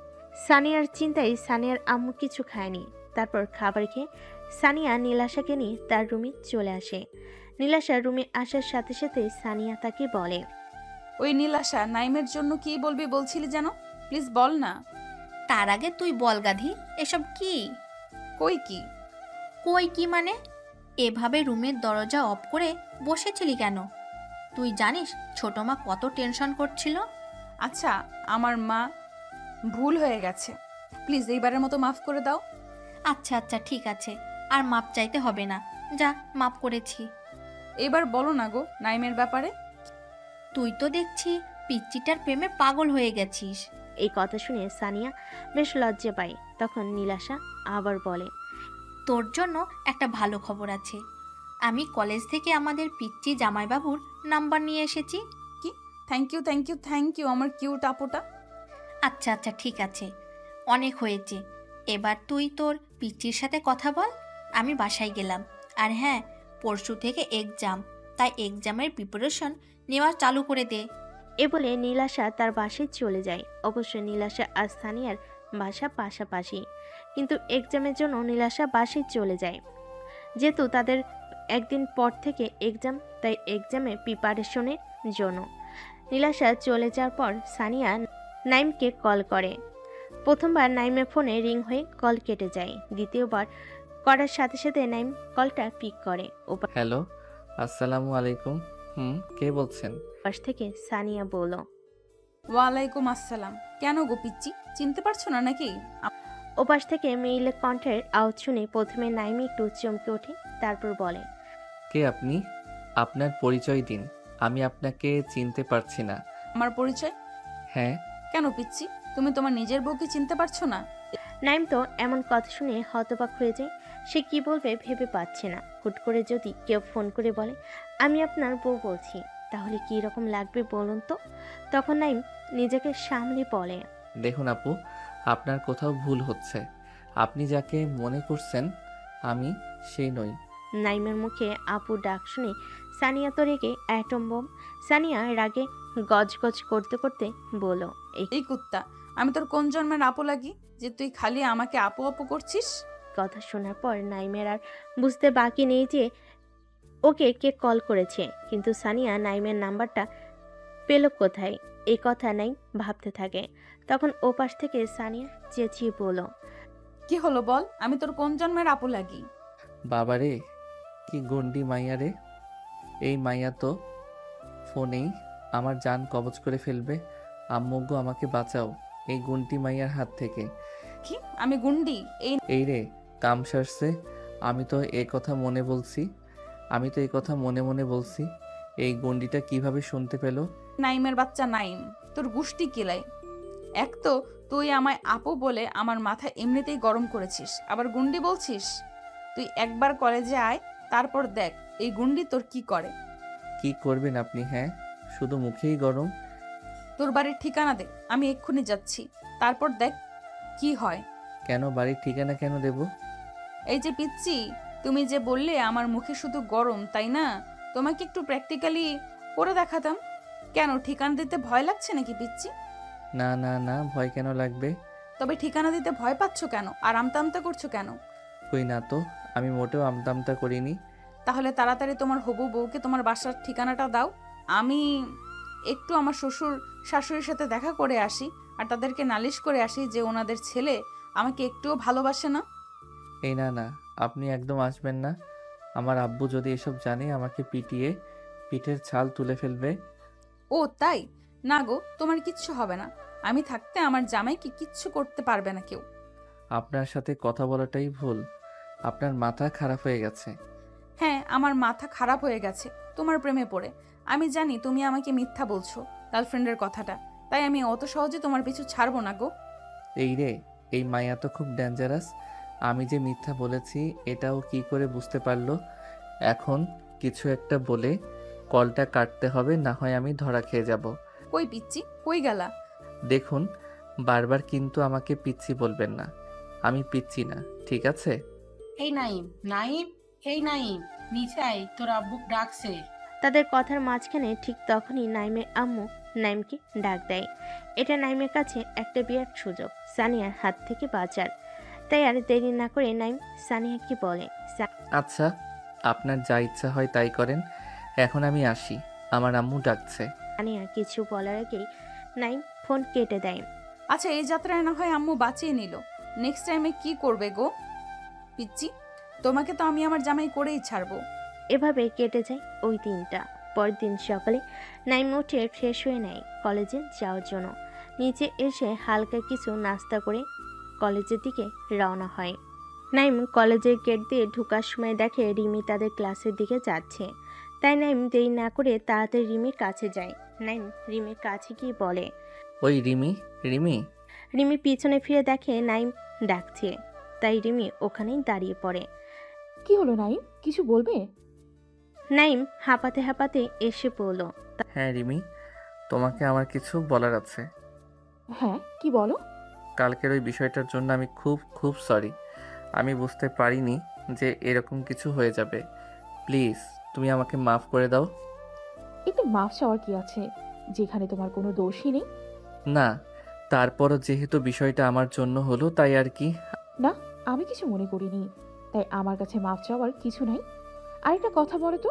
সানিয়ার চিন্তায় সানিয়ার আম্মু কিছু খায়নি। তারপর খাবার খেয়ে সানিয়া নীলাশাকে নিয়ে তার রুমে চলে আসে। নীলাশা রুমে আসার সাথে সাথে সানিয়া তাকে বলে, ওই নীলাশা, নাইমের জন্য কি বলবি বলছিলি যেন, প্লিজ বল না। তার আগে তুই বল গাধি, এসব কি? কই কি? কই কি মানে? এভাবে রুমের দরজা অফ করে বসেছিলি কেন? তুই জানিস ছোট মা কত টেনশন করছিল? আচ্ছা, আমার মা ভুল হয়ে গেছে, প্লিজ এইবারের মতো মাফ করে দাও। আচ্ছা আচ্ছা ঠিক আছে, আর মাপ চাইতে হবে না, যা মাপ করেছি। এবার বলো না গো নাইমের ব্যাপারে। তুই তো দেখছি পিচ্চিটার প্রেমে পাগল হয়ে গেছিস। এই কথা শুনে সানিয়া বেশ লজ্জা পায়। তখন নীলাশা আবার বলে, তোর জন্য একটা ভালো খবর আছে, আমি কলেজ থেকে আমাদের পিচ্চি জামাইবাবুর নাম্বার নিয়ে এসেছি। কি? Thank you thank you thank you আমার কিউট আপুটা। আচ্ছা আচ্ছা ঠিক আছে, অনেক হয়েছে, এবার তুই তোর পিচ্চির সাথে কথা বল। আমি বাসায় গেলাম। আর হ্যাঁ, পরশু থেকে এক্সাম, তাই এক্সামের প্রিপারেশন নেওয়া চালু করে দে। এ বলে নীলাশা তার বাসায় চলে যায়। অবশ্য নীলাশা আর সানিয়ার বাসা পাশাপাশি, কিন্তু এক্সামের জন্য নীলাশা বাসায় চলে যায়। যেহেতু তাদের একদিন পর থেকে এক্সাম, তাই এক্সামে প্রিপারেশনের জন্য নীলাশা চলে যাওয়ার পর সানিয়া নাইমকে কল করে। প্রথমবার নাইমের ফোনে রিং হয়ে কল কেটে যায়। দ্বিতীয়বার করার সাথে সাথে নাইম কলটা পিক করে। হ্যালো, আসসালামু আলাইকুম। কে বলছেন? ওপাশ থেকে সানিয়া বলল, ওয়ালাইকুম আসসালাম। কেন গো পিচ্চি, চিনতে পারছো না নাকি? ওপাশ থেকে মেইলের কণ্ঠের আওয়াজ শুনে প্রথমে নাইমি একটু চমকে ওঠে, তারপর বলে, কে আপনি? আপনার পরিচয় দিন, আমি আপনাকে চিনতে পারছি না। আমার পরিচয়? হ্যাঁ। কেন পিচ্চি, তুমি তোমার নিজের বউকে চিনতে পারছো না? নাইম তো এমন কথা শুনে হতবাক হয়ে যায়। সে কি বলবে ভেবে পাচ্ছে না। হুট করে যদি কেউ ফোন করে বলে, আমি আপনার বউ বলছি, তাহলে কি রকম লাগবে বলুন তো? তখন নাইম নিজেকে সামলে বলে, দেখুন আপু, আপনার কোথাও ভুল হচ্ছে। আপনি যাকে মনে করছেন আমি সেই নই। নাইমের মুখে আপু ডাক শুনে সানিয়া তো রেগে অ্যাটম বোম। সানিয়া রাগে গজগজ করতে করতে বলল, এই কুত্তা, আমি তোর কোন জন্মের আপু লাগি যে তুই খালি আমাকে আপু আপু করছিস? কথা শোনার পর নাইমের আর বুঝতে বাকি নেই যে ওকে কে কল করেছে, কিন্তু সানিয়া নাইমের নাম্বারটা পেল কোথায়, এই কথা নাই ভাবতে থাকে। তখন ওপাশ থেকে সানিয়া চেঁচিয়ে বলল, কি হলো বল, আমি তোর কোন জন্মের আপু লাগি? বাবারে, কি গন্ডি মাইয়া রে! এই মাইয়া তো ফোনেই আমার জান কবজ করে ফেলবে। আম্মু গো, আমাকে বাঁচাও এই গুন্টি মাইয়ার হাত থেকে। কি আমি গুন্ডি? এই রে, কাম সারছে। আমি তো এই কথা মনে মনে বলছি। এই গন্ডিটা কিভাবে শুনতে পেল? নাইমের বাচ্চা নাইম, তোর গুষ্টি কিলাই। এক তো তুই আমায় আপু বলে আমার মাথা এমনিতেই গরম করেছিস, আবার গুন্ডি বলছিস। তুই একবার কলেজে আয়, তারপর দেখ এই গুন্ডি তোর কি করে। কি করবেন আপনি? হ্যাঁ, শুধু মুখেই গরম। তোর বাড়ির ঠিকানা দে, আমি এক্ষুনি যাচ্ছি, তারপর দেখ কি হয়। কেন বাড়ির ঠিকানা কেন দেব? এই যে পিচ্ছি, তুমি যে বললে আমার মুখে শুধু গরম, তাই না? তোমাকে একটু প্র্যাকটিক্যালি করে দেখাতাম। কেন ঠিকানা দিতে ভয় লাগছে নাকি পিচ্ছি? না না না, ভয় কেন লাগবে? তবে ঠিকানা দিতে ভয় পাচ্ছ কেন আর আমতা আমতা করছো কেন? কই না তো, আমি মোটেও আমতামতা করিনি। তাহলে তাড়াতাড়ি তোমার হবু বউকে তোমার বাসার ঠিকানাটা দাও। আমি একটু আমার শ্বশুর শাশুড়ির সাথে দেখা করে আসি, আর তাদেরকে নালিশ করে আসি যে ওনাদের ছেলে আমাকে একটুও ভালোবাসে না। এই না না, আপনি একদম আসবেন না। আমার আব্বু যদি এসব জানে, আমাকে পিটিয়ে পিঠের ছাল তুলে ফেলবে। ও তাই? না গো, তোমার কিচ্ছু হবে না। আমি থাকতে আমার জামাইকে কিচ্ছু করতে পারবে না কেউ। আপনার সাথে কথা বলাটাই ভুল। আপনার মাথা খারাপ হয়ে গেছে। হ্যাঁ, আমার মাথা খারাপ হয়ে গেছে তোমার প্রেমে পড়ে। আমি জানি তুমি আমাকে মিথ্যা বলছো গার্লফ্রেন্ডের কথাটা, তাই আমি অত সহজে তোমার পিছু ছাড়বো না গো। এই রে, এই মায়া তো খুব ডেঞ্জারাস। আমি যে মিথ্যা বলেছি এটাও কি করে বুঝতে পারলো? এখন কিছু একটা বলে কলটা কাটতে হবে, না হয় আমি ধরা খেয়ে যাব। কই পিচ্ছি, কই গেলা? দেখুন, বারবার কিন্তু আমাকে পিচ্ছি বলবেন না। আমি পিচ্ছি না, ঠিক আছে? এই নাইম, নাইম, এই নাইম, নিচে আয়, তোর আব্বু ডাকছে। তাদের কথার মাঝখানে ঠিক তখনই নাইমের আম্মু নাইমকে ডাক দেয়। এটা নাইমের কাছে একটা বিরাট সুযোগ সানিয়ার হাত থেকে বাঁচার। তাই আর দেরি না করে নাইম সানিয়াকে বলে, আচ্ছা, আপনার যা ইচ্ছা হয় তাই করেন। এখন আমি আসি, আমার আম্মু ডাকছে। সানিয়া কিছু বলার আগেই নাইম ফোন কেটে দেয়। আচ্ছা, এই যাত্রায় না হয় আম্মু বাঁচিয়ে নিল, নেক্সট টাইমে কি করবে গো পিচ্ছি? তোমাকে তো আমি আমার জামাই করেই ছাড়বো। এভাবে কেটে যায় ওই দিনটা। পরের দিন সকালে নাইম উঠে ফ্রেশ হয়ে নেয় কলেজে যাওয়ার জন্য। নিচে এসে হালকা কিছু নাস্তা করে কলেজের দিকে রওনা হয়। নাইম কলেজের গেট দিয়ে ঢোকার সময় দেখে রিমি তাদের ক্লাসের দিকে যাচ্ছে। তাই নাইম দেরি না করে তাড়াতাড়ি রিমির কাছে যায়। নাইম রিমির কাছে গিয়ে বলে, ওই রিমি, রিমি। রিমি পিছনে ফিরে দেখে নাইম ডাকছে, তাই রিমি ওখানেই দাঁড়িয়ে পড়ে। কি হলো নাইম, কিছু বলবে? নাইম হাঁপাতে হাঁপাতে এসে পড়ল। হ্যাঁ রিমি, তোমাকে আমার কিছু বলার আছে। হ্যাঁ, কি বলো? কালকের ওই বিষয়টার জন্য আমি খুব খুব সরি। আমি বুঝতে পারিনি যে এরকম কিছু হয়ে যাবে। প্লিজ তুমি আমাকে মাফ করে দাও। এতে মাফ চাওয়ার কি আছে, যেখানে তোমার কোনো দোষই নেই। না, তারপরও যেহেতু বিষয়টা আমার জন্য হলো, তাই আর কি। না, আমি কিছু মনে করিনি, তাই আমার কাছে মাফ চাওয়ার কিছু নাই। আরেকটা কথা বলো তো,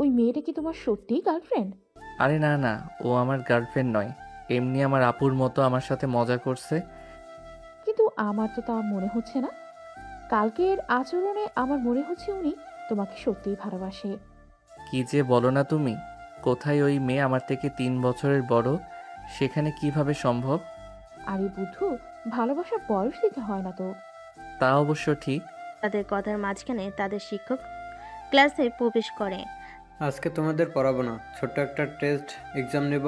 ওই মেয়েটা কি তোমার সত্যিই গার্লফ্রেন্ড? আরে না না, ও আমার গার্লফ্রেন্ড নয়, এমনি আমার আপুর মতো আমার সাথে মজা করছে। কিন্তু আমার তো তা মনে হচ্ছে না। কালকের আচরণে আমার মনে হচ্ছে উনি তোমাকে সত্যিই ভালোবাসে। কি যে বলো না তুমি! কোথায় ওই মেয়ে আমার থেকে 3 বছরের বড়, সেখানে কিভাবে সম্ভব? আরে বুদ্ধু, ভালোবাসার বয়স দিতে হয় না তো। তা অবশ্য ঠিক। তাদের কথার মাঝখানে তাদের শিক্ষক ক্লাসে প্রবেশ করে। আজকে তোমাদের পড়াবো না, ছোট্ট একটা টেস্ট এক্সাম নেব।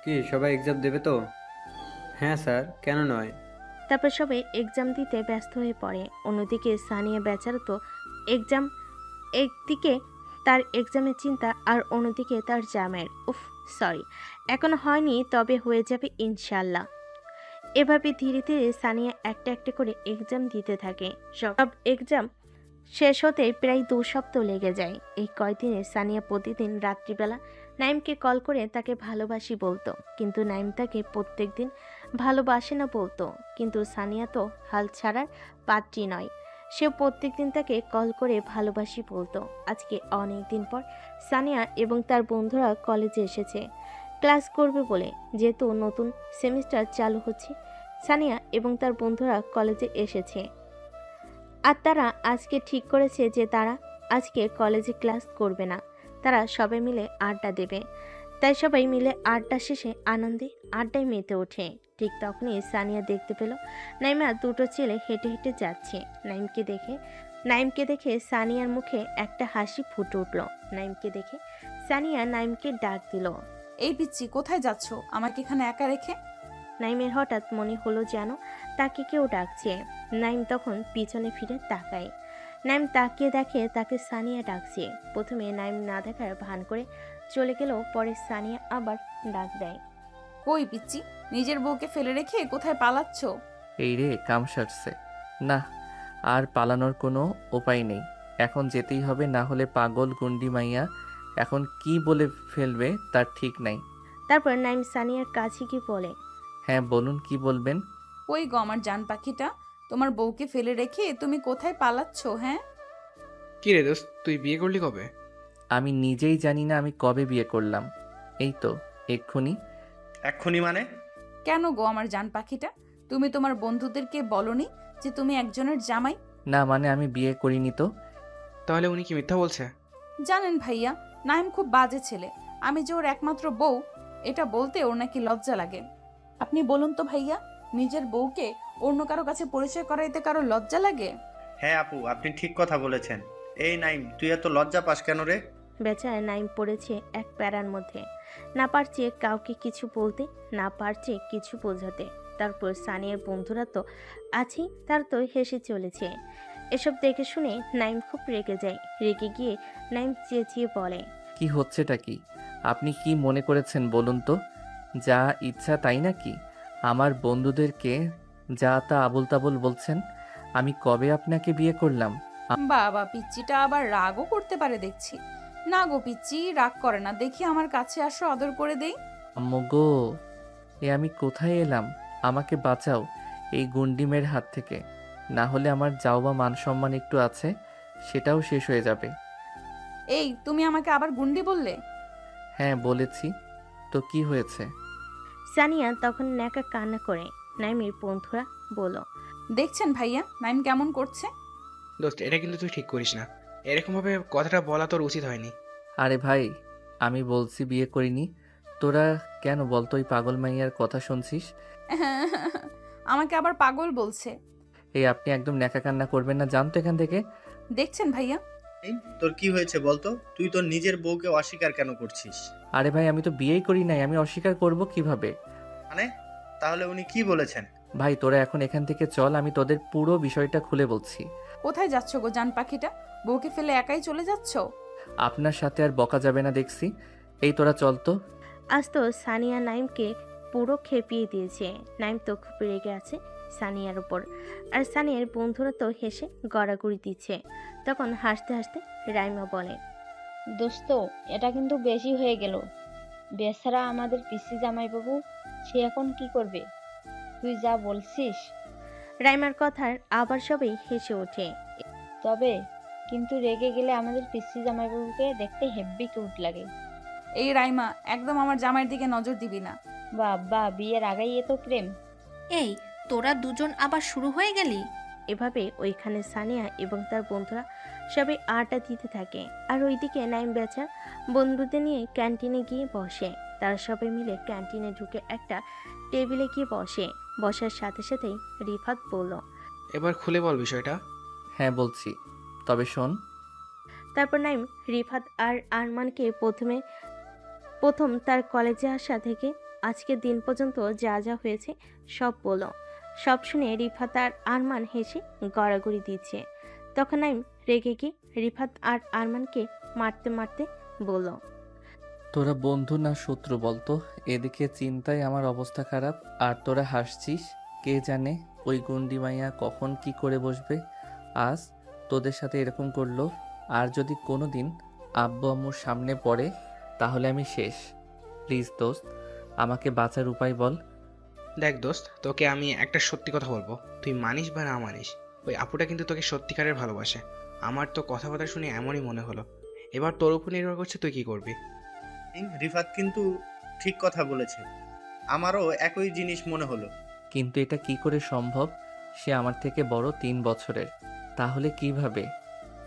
কি সবাই এক্সাম দেবে তো? হ্যাঁ স্যার, কেন নয়? তারপর সবাই এক্সাম দিতে ব্যস্ত হয়ে পড়ে। অন্যদিকে সানিয়া বেচারা তো এক্সাম, একদিকে তার এক্সামের চিন্তা আর অন্যদিকে তার জামের। সরি, এখনো হয়নি, তবে হয়ে যাবে ইনশাল্লাহ। এভাবে ধীরে ধীরে সানিয়া একটা একটা করে এক্সাম দিতে থাকে। সব এক্সাম শেষ হতে প্রায় 2 সপ্তাহ লেগে যায়। এই কয়দিনে সানিয়া প্রতিদিন রাত্রিবেলা নাইমকে কল করে তাকে ভালোবাসি বলতো, কিন্তু নাইম তাকে প্রত্যেকদিন ভালোবাসে না বলতো। কিন্তু সানিয়া তো হাল ছাড়ার পাত্রী নয়, সে প্রত্যেকদিন তাকে কল করে ভালোবাসি বলতো। আজকে অনেক দিন পর সানিয়া এবং তার বন্ধুরা কলেজে এসেছে। ক্লাস করবে বলে, যেহেতু নতুন সেমিস্টার চালু হচ্ছে। সানিয়া এবং তার বন্ধুরা কলেজে এসেছে আর তারা আজকে ঠিক করেছে যে তারা আজকে কলেজে ক্লাস করবে না, তারা সবাই মিলে আড্ডা দেবে। তাই সবাই মিলে আড্ডা শেষে আনন্দে আড্ডায় মেতে ওঠে। ঠিক তখনই সানিয়া দেখতে পেল নাইমা দুটো ছেলে হেঁটে হেঁটে যাচ্ছে। নাইমকে দেখে সানিয়ার মুখে একটা হাসি ফুটে উঠল। নাইমকে দেখে সানিয়া নাইমকে ডাক দিল। এই পিচ্ছি, কোথায় যাচ্ছ আমাকে এখানে একা রেখে? নাইমের হঠাৎ মনে হলো যেন তাকে কেউ ডাকছে। নাইম তখন পিছনে ফিরে তাকায়। নাইম তাকিয়ে দেখে তাকে সানিয়া ডাকছে। প্রথমে নাইম না দেখার ভান করে চলে গেল, পরে সানিয়া আবার ডাক দেয়। কই পিচ্ছি, নিজের বউকে ফেলে রেখে কোথায় পালাচ্ছ? এই রে, কাম সারছে। না, আর পালানোর কোনো উপায় নেই, এখন যেতেই হবে, না হলে পাগল গুন্ডি মাইয়া এখন কি বলে ফেলবে তার ঠিক নাই। তারপর নাইম সানিয়ার কাছে গিয়ে বলে, হ্যাঁ বলুন, কি বলবেন? ওই গো আমার জান পাখিটা, তোমার বউকে ফেলে রেখে তুমি কোথায় পালাচ্ছ? হ্যাঁ, কি রে দোস্ত, তুই বিয়ে করলি কবে? আমি নিজেই জানি না আমি কবে বিয়ে করলাম। এই তো এক্ষুনি। এক্ষুনি মানে? কেন গো আমার জান পাখিটা, তুমি তোমার বন্ধুদেরকে বলনি যে তুমি একজনের জামাই? না মানে আমি বিয়ে করিনি তো। তাহলে উনি কি মিথ্যা বলছে? জানেন ভাইয়া, নাইম খুব বাজে ছেলে। আমি যে ওর একমাত্র বউ, এটা বলতে ওর নাকি লজ্জা লাগে। আপনি বলুন তো ভাইয়া, নিজের বউকে অন্য কারো কাছে পরিচয় করাইতে কারো লজ্জা লাগে? হ্যাঁ আপু, আপনি ঠিক কথা বলেছেন। এই নাইম, তুই এত লজ্জা পাস কেন রে? বেচারা নাইম পড়েছে এক প্যারার মধ্যে, না পারছে কাউকে কিছু বলতে, না পারছে কিছু বোঝাতে। তারপর সানিয়ার বন্ধুরা তো আছেই, তার তো হেসে চলেছে। এসব দেখে শুনে নাইম খুব রেগে যায়। রেগে গিয়ে নাইম চেঁচিয়ে বলে, কি হচ্ছেটা কি? আপনি কি মনে করেছেন বলুন তো? যা ইচ্ছা তাই নাকি? আমার বন্ধুদেরকে যা তা আবল তাবল বলছেন। আমি কবে আপনাকে বিয়ে করলাম? বাবা, পিচ্চিটা আবার রাগও করতে পারে দেখছি। না গো পিচ্চি, রাগ করে না, দেখি আমার কাছে আসো, আদর করে দেই। আম্মু গো, এ আমি কোথায় এলাম? আমাকে বাঁচাও এই গুন্ডিমের হাত থেকে, না হলে আমার যাও বা মান সম্মান একটু আছে সেটাও শেষ হয়ে যাবে। এই, তুমি আমাকে আবার গুন্ডি বললে? হ্যাঁ বলেছি তো, কি হয়েছে? সানিয়া তখন ন্যাকা কান্না করে। নাইমের বন্ধুরা বলল, দেখছেন ভাইয়া নাইম কেমন করছে? দোস্ত, এটা কিন্তু তুই ঠিক করিস না, এরকমভাবে কথাটা বলা তোর উচিত হয়নি। আরে ভাই, আমি বলছি বিয়ে করিনি, তোরা কেন বলতো ওই পাগল মাইয়ার কথা শুনছিস? আমাকে আবার পাগল বলছে। এই আপনি একদম ন্যাকা কান্না করবেন না, জানতো এখান থেকে। দেখছেন ভাইয়া, এই, তোর কি হয়েছে বলতো? তুই তোর নিজের বউকে অস্বীকার কেন করছিস? আরে ভাই, আমি তো বিয়েই করি নাই, আমি অস্বীকার করব কিভাবে? মানে তাহলে উনি কি বলেছেন? ভাই তোরা এখন এখান থেকে চল, আমি তোদের পুরো বিষয়টা খুলে বলছি। কোথায় যাচ্ছ গো জান পাখিটা? বউকে ফেলে একাই চলে যাচ্ছ? আপনার সাথে আর বকা যাবে না দেখছি। এই তোরা চল তো। আজ তো সানিয়া নাইমকে পুরো খেপিয়ে দিয়েছে। নাইম তো খুব রেগে আছে সানিয়ার উপর, আর সানিয়ার বন্ধুরা তো হেসে গড়াগড়ি দিচ্ছে। তখন হাসতে হাসতে রাইমা বলে, দোস্ত, এটা কিন্তু বেশি হয়ে গেল। বেচারা আমাদের পিসি জামাইবাবু, সে এখন কি করবে? তুই যা বলছিস। রাইমার কথার আবার সবাই হেসে ওঠে। তবে কিন্তু রেগে গেলে আমাদের পিসি জামাইবাবুকে দেখতে হেব্বি কিউট লাগে। এই রাইমা, একদম আমার জামাইয়ের দিকে নজর দিবি না। বাবা, বিয়ের আগেই এত প্রেম! এই, তোরা দুজন আবার শুরু হয়ে গেলি? এভাবে ওইখানে সানিয়া এবং তার বন্ধুরা সবাই আড্ডা দিতে থাকে। আর ওইদিকে নাইম বেচার বন্ধুদের নিয়ে ক্যান্টিনে গিয়ে বসে। তারা সবাই মিলে ক্যান্টিনে ঢুকে একটা টেবিলে গিয়ে বসে। বসার সাথে সাথেই রিফাত বলল, এবার খুলে বল বিষয়টা। হ্যাঁ বলছি, তবে শোন। তারপর নাইম রিফাত আর আরমানকে প্রথম তার কলেজে আসা থেকে আজকের দিন পর্যন্ত যা যা হয়েছে সব বলল। সব শুনে রিফাত আর আরমান হেসে গড়াগড়ি দিচ্ছে। তখন নাইম রেগে গিয়ে রিফাত আর আরমানকে মারতে মারতে বলল, তোরা বন্ধু না শত্রু বলতো? এদিকে চিন্তায় আমার অবস্থা খারাপ, আর তোরা হাসছিস। কে জানে ওই গুন্ডি মাইয়া কখন কি করে বসবে। আজ তোদের সাথে এরকম করলো, আর যদি কোনো দিন আব্বু আম্মুর সামনে পড়ে তাহলে আমি শেষ। প্লিজ দোস্ত, আমাকে বাঁচার উপায় বল। দেখ দোস্ত, তোকে আমি একটা সত্যি কথা বলবো, তুই মানিস বা না মানিস, ওই আপুটা কিন্তু তোকে সত্যিকারের ভালোবাসে। আমার তো কথাবার্তা শুনে এমনই মনে হলো। এবার তোর উপর নির্ভর করছে তুই কি করবি। রিফাত কিন্তু ঠিক কথা বলেছে। আমারও একই জিনিস মনে হলো। কিন্তু এটা কি করে সম্ভব? সে আমার থেকে বড় 3 বছরের। তাহলে কিভাবে?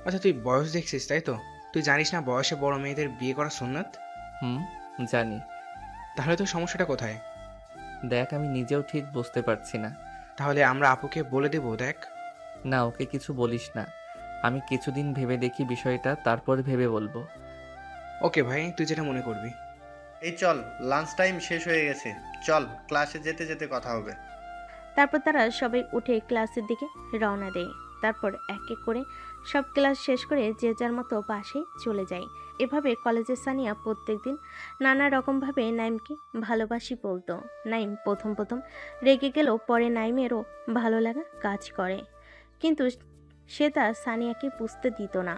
আচ্ছা তুই বয়স দেখছিস তাই তো? তুই জানিস না বয়সে বড় মেয়েদের বিয়ে করা সুন্নাত? হুম, জানি। তাহলে তোর সমস্যাটা কোথায়? দেখ, আমি নিজেও ঠিক বুঝতে পারছি না। তাহলে আমরা আপুকে বলে দেবো দেখ। না, ওকে কিছু বলিস না। আমি কিছুদিন ভেবে দেখি বিষয়টা, তারপর ভেবে বলবো। ওকে ভাই, তুই যেটা মনে করবি। এই চল, লাঞ্চ টাইম শেষ হয়ে গেছে। চল, ক্লাসে যেতে যেতে কথা হবে। তারপর তারা সবাই উঠে ক্লাসের দিকে রওনা দেয়। তারপর এক এক করে সব ক্লাস শেষ করে যে যার মতো বাসে চলে যায়। এভাবে কলেজের সানিয়া প্রত্যেকদিন নানা রকমভাবে নাইমকে ভালোবাসি বলতো। নাইম প্রথম প্রথম রেগে গেলেও পরে নাইমেরও ভালো লাগা কাজ করে, কিন্তু সে তা সানিয়াকে বুঝতে দিত না।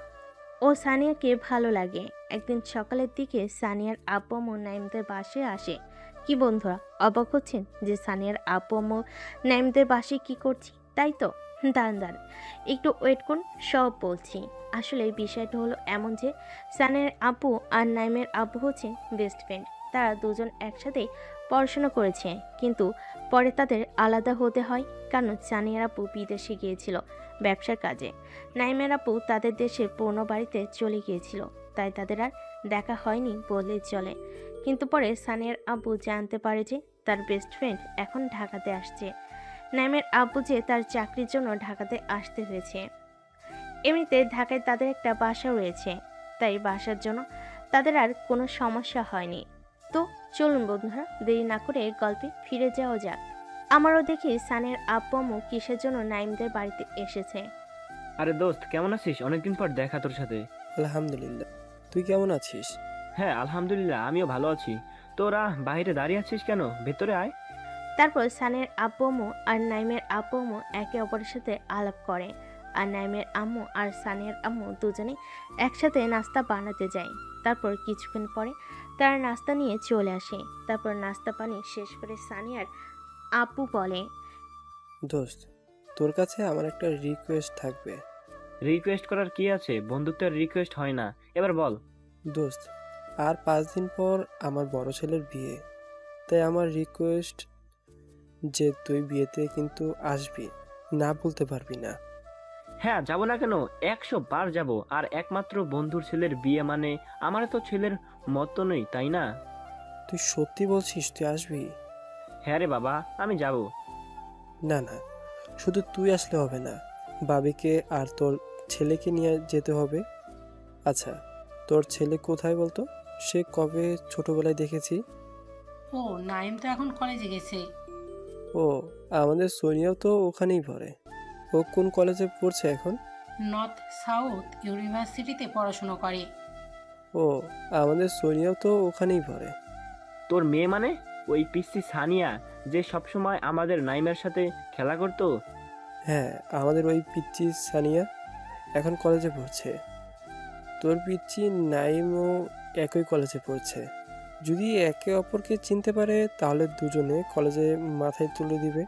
ও সানিয়াকে ভালো লাগে। একদিন সকালের দিকে সানিয়ার আব্বু আম্মু নাইমদের বাসে আসে। কি বন্ধুরা, অবাক হচ্ছেন যে সানিয়ার আব্বু আম্মু নাইমদের বাসে কি করছি, তাই তো? দাঁড়ান, একটু ওয়েট করুন, সব বলছি। আসলে বিষয়টা হলো এমন যে সানিয়ার আব্বু আর নাইমের আব্বু হচ্ছে বেস্ট ফ্রেন্ড। তারা দুজন একসাথে পড়াশোনা করেছে, কিন্তু পরে তাদের আলাদা হতে হয়, কারণ সানিয়ার আব্বু বিদেশে গিয়েছিল ব্যবসার কাজে। নাইমের আব্বু তাদের দেশের পুরনো বাড়িতে চলে গিয়েছিল, তাই তাদের আর দেখা হয়নি বললেই চলে। কিন্তু পরে সানিয়ার আব্বু জানতে পারে যে তার বেস্ট ফ্রেন্ড এখন ঢাকাতে আসছে। নাইমের আব্বু যে তার চাকরির জন্য ঢাকাতে আসতে হয়েছে। এমনিতে ঢাকায় তাদের একটা বাসা রয়েছে, তাই বাসার জন্য তাদের আর কোনো সমস্যা হয়নি। তো চলুন বন্ধুরা, দেরি না করে গল্পে ফিরে যাওয়া যাক। আমারও দেখি সানিয়ার আব্বু আম্মু কিসের জন্য নাইমদের বাড়িতে এসেছে। আরে দোস্ত, কেমন আছিস? অনেকদিন পর দেখা তোর সাথে। আলহামদুলিল্লাহ, তুই কেমন আছিস? হ্যাঁ আলহামদুলিল্লাহ, আমিও ভালো আছি। তোরা বাইরে দাঁড়িয়ে আছিস কেন? ভেতরে আয়। তারপর সানিয়ার আব্বু আম্মু আর নাইমের আব্বু আম্মু একে অপরের সাথে আলাপ করে, আর নাইমের আম্মু আর সানিয়ার আম্মু দুজনে একসাথে নাস্তা বানাতে যায়। তারপর কিছুক্ষণ পরে তারা নাস্তা নিয়ে চলে আসে। তারপর নাস্তা পানি শেষ করে সানিয়ার আব্বু বলে, দোস্ত, তোর কাছে আমার একটা রিকোয়েস্ট থাকবে। রিকোয়েস্ট করার কি আছে? বন্ধুত্বের রিকোয়েস্ট হয় না, এবার বল। দোস্ত, আর 5 দিন পর আমার বড় ছেলের বিয়ে, তাই আমার রিকোয়েস্ট যে তুই বিয়েতে কিন্তু আসবি, না বলতে পারবি না। হ্যাঁ, যাব না কেন? 100 বার যাব। আর একমাত্র বন্ধুর ছেলের বিয়ে মানে আমার তো ছেলের মতো নেই, তাই না? তুই সত্যি বলছিস তুই আসবি? হ্যাঁ রে বাবা, আমি যাব। না না, শুধু তুই আসলে হবে না, বাবিকে আর তোর ছেলেকে নিয়ে যেতে হবে। আচ্ছা, তোর ছেলে কোথায় বলতো? সে কবে ছোটবেলায় দেখেছি। ও, নাইম তো এখন কলেজে গেছে। ও, আমাদের সোনিয়াও তো ওখানেই পড়ে। ও কোন কলেজে পড়ছে এখন? নর্থ সাউথ ইউনিভার্সিটিতে পড়াশোনা করে। ও, আমাদের সোনিয়াও তো ওখানেই পড়ে। তোর মেয়ে মানে ওই পিসি সানিয়া, যে সবসময় আমাদের নাইমের সাথে খেলা করতো? হ্যাঁ, আমাদের ওই পিচ্চি সানিয়া এখন কলেজে পড়ছে। তোর পিচ্চি নাইমও একই কলেজে পড়ছে। যদি একে অপরকে চিনতে পারে তাহলে দুজনে কলেজে মাথায় তুলে দিবে।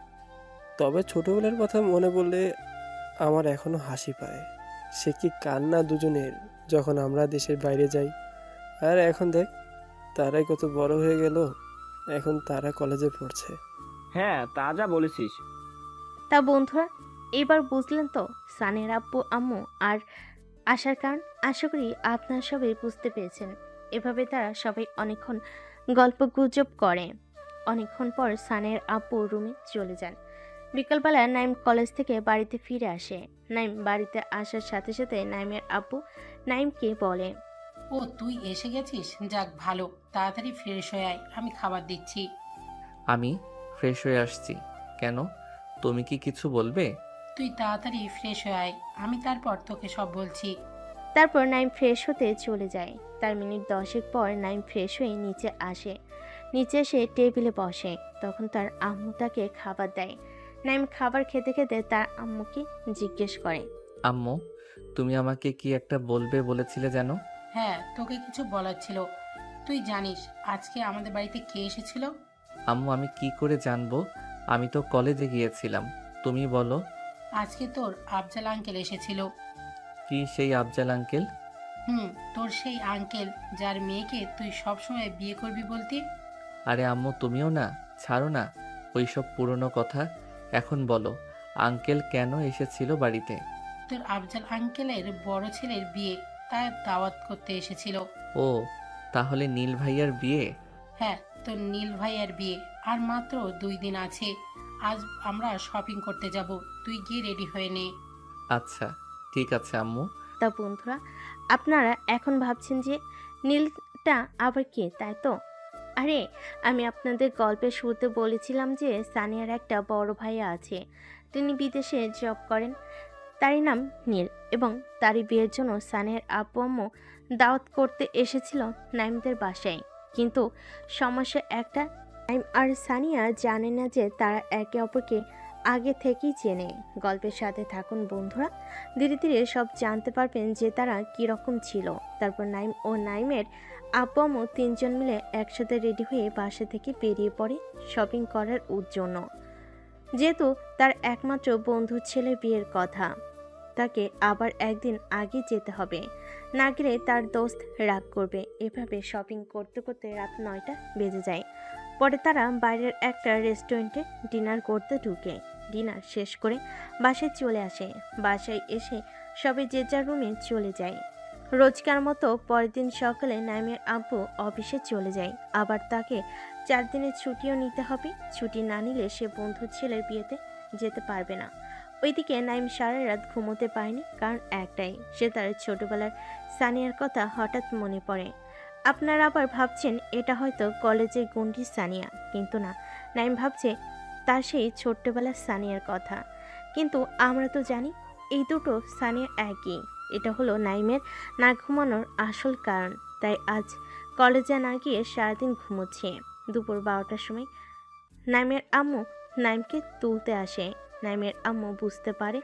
তবে ছোটবেলার কথা মনে পড়লে আমার এখনো হাসি পায়। সে কি কান্না দুজনের যখন আমরা দেশের বাইরে যাই। আর এখন দেখ, তারাই কত বড় হয়ে গেল, এখন তারা কলেজে পড়ছে। হ্যাঁ, তা যা বলেছিস। তা বন্ধুরা, এবার বুঝলেন তো সানিয়ার আব্বু আম্মু আর আসার কারণ। আশা করি আপনারা সবাই বুঝতে পেরেছেন। এভাবে তারা সবাই অনেকক্ষণ গল্প গুজব করে। অনেকক্ষণ পর সানিয়ার আব্বু রুমে চলে যান। বিকালবেলা নাইম কলেজ থেকে বাড়িতে ফিরে আসে। নাইম বাড়িতে আসার সাথে সাথে নাইমের আব্বু নাইমকে বলে, ও, তুই এসে গেছিস? যাক ভালো, তাড়াতাড়ি ফ্রেশ হয়ে আয়, আমি খাবার দিচ্ছি। আমি ফ্রেশ হয়ে আসছি। কেন, তুমি কি কিছু বলবে? তুই তাড়াতাড়ি ফ্রেশ হয়ে আয়, আমি তারপর তোকে সব বলছি। তারপর নাইম ফ্রেশ হতে চলে যায়। তার মিনিট 10 পর নাইম ফ্রেশ হয়ে নিচে আসে। নিচে এসে টেবিলে বসে। তখন তার আম্মু তাকে খাবার দেয়। নাইম খাবার খেতে খেতে তার আম্মুকে জিজ্ঞেস করে, আম্মু, তুমি আমাকে কি একটা বলবে বলেছিলে যেন? হ্যাঁ, তোকে কিছু বলার ছিল। তুই জানিস আজকে আমাদের বাড়িতে কে এসেছিল? আম্মু, আমি কি করে জানবো? আমি তো কলেজে গিয়েছিলাম। তুমি বলো। আজকে তোর আফজাল আঙ্কেল এসেছিল। কি সেই আফজাল আঙ্কেল? তোর সেই আঙ্কেল যার মেয়েকে তুই সবসময় বিয়ে করবি বলতি। আরে আম্মু তুমিও না, ছাড়ো না ওইসব পুরনো কথা। এখন বলো, আঙ্কেল কেন এসেছিল বাড়িতে? তোর আফজাল আঙ্কেলের বড় ছেলের বিয়ে, তার দাওয়াত করতে এসেছিল। ও, তাহলে নীল ভাইয়ার বিয়ে? হ্যাঁ, তোর নীল ভাইয়ের বিয়ে আর মাত্র 2 দিন আছে। আজ আমরা শপিং করতে যাব, তুই গিয়ে রেডি হয়ে নে। আচ্ছা ঠিক আছে আম্মু। তা বন্ধুরা, আপনারা এখন ভাবছেন যে নীলটা আবার কে, তাই তো? আরে, আমি আপনাদের গল্পের শুরুতে বলেছিলাম যে সানিয়ার একটা বড় ভাইয়া আছে, তিনি বিদেশে জব করেন। তারই নাম নীল, এবং তারই বিয়ের জন্য সানিয়ার আব্বু আম্মু দাওয়াত করতে এসেছিল নাইমদের বাসায়। কিন্তু সমস্যা একটা, নাইম আর সানিয়া জানে না যে তারা একে অপরকে আগে থেকেই চেনে। গল্পের সাথে থাকুন বন্ধুরা, ধীরে ধীরে সব জানতে পারবেন যে তারা কীরকম ছিল। তারপর নাইম ও নাইমের আব্বু আম্মু 3 জন মিলে একসাথে রেডি হয়ে বাসা থেকে বেরিয়ে পড়ে শপিং করার জন্য। যেহেতু তার একমাত্র বন্ধুর ছেলে বিয়ের কথা, তাকে আবার একদিন আগে যেতে হবে, না গেলে তার দোস্ত রাগ করবে। এভাবে শপিং করতে করতে রাত 9টা বেজে যায়। পরে তারা বাইরের একটা রেস্টুরেন্টে ডিনার করতে ঢুকে। ডিনার শেষ করে বাসায় চলে আসে। বাসায় এসে সবাই যে যার রুমে চলে যায়। রোজকার মতো পরের দিন সকালে নাইমের আব্বু অফিসে চলে যায়। আবার তাকে 4 দিনের ছুটিও নিতে হবে। ছুটি না নিলে সে বন্ধুর ছেলের বিয়েতে যেতে পারবে না। ওইদিকে নাইম সারা রাত ঘুমোতে পারেনি, কারণ একটাই, সে তার ছোটবেলার সানিয়ার কথা হঠাৎ মনে পড়ে। আপনারা আবার ভাবছেন এটা হয়তো কলেজের গুন্ডি সানিয়া, কিন্তু না, নাইম ভাবছে তার সেই ছোট্টবেলার সানিয়ার কথা। কিন্তু আমরা তো জানি এই দুটো সানিয়া একই। এটা হলো নাইমের না ঘুমানোর আসল কারণ। তাই আজ কলেজে না গিয়ে সারাদিন ঘুমোচ্ছে। দুপুর 12টার সময় নাইমের আম্মু নাইমকে তুলতে আসে। নাইমের আম্মু বুঝতে পারে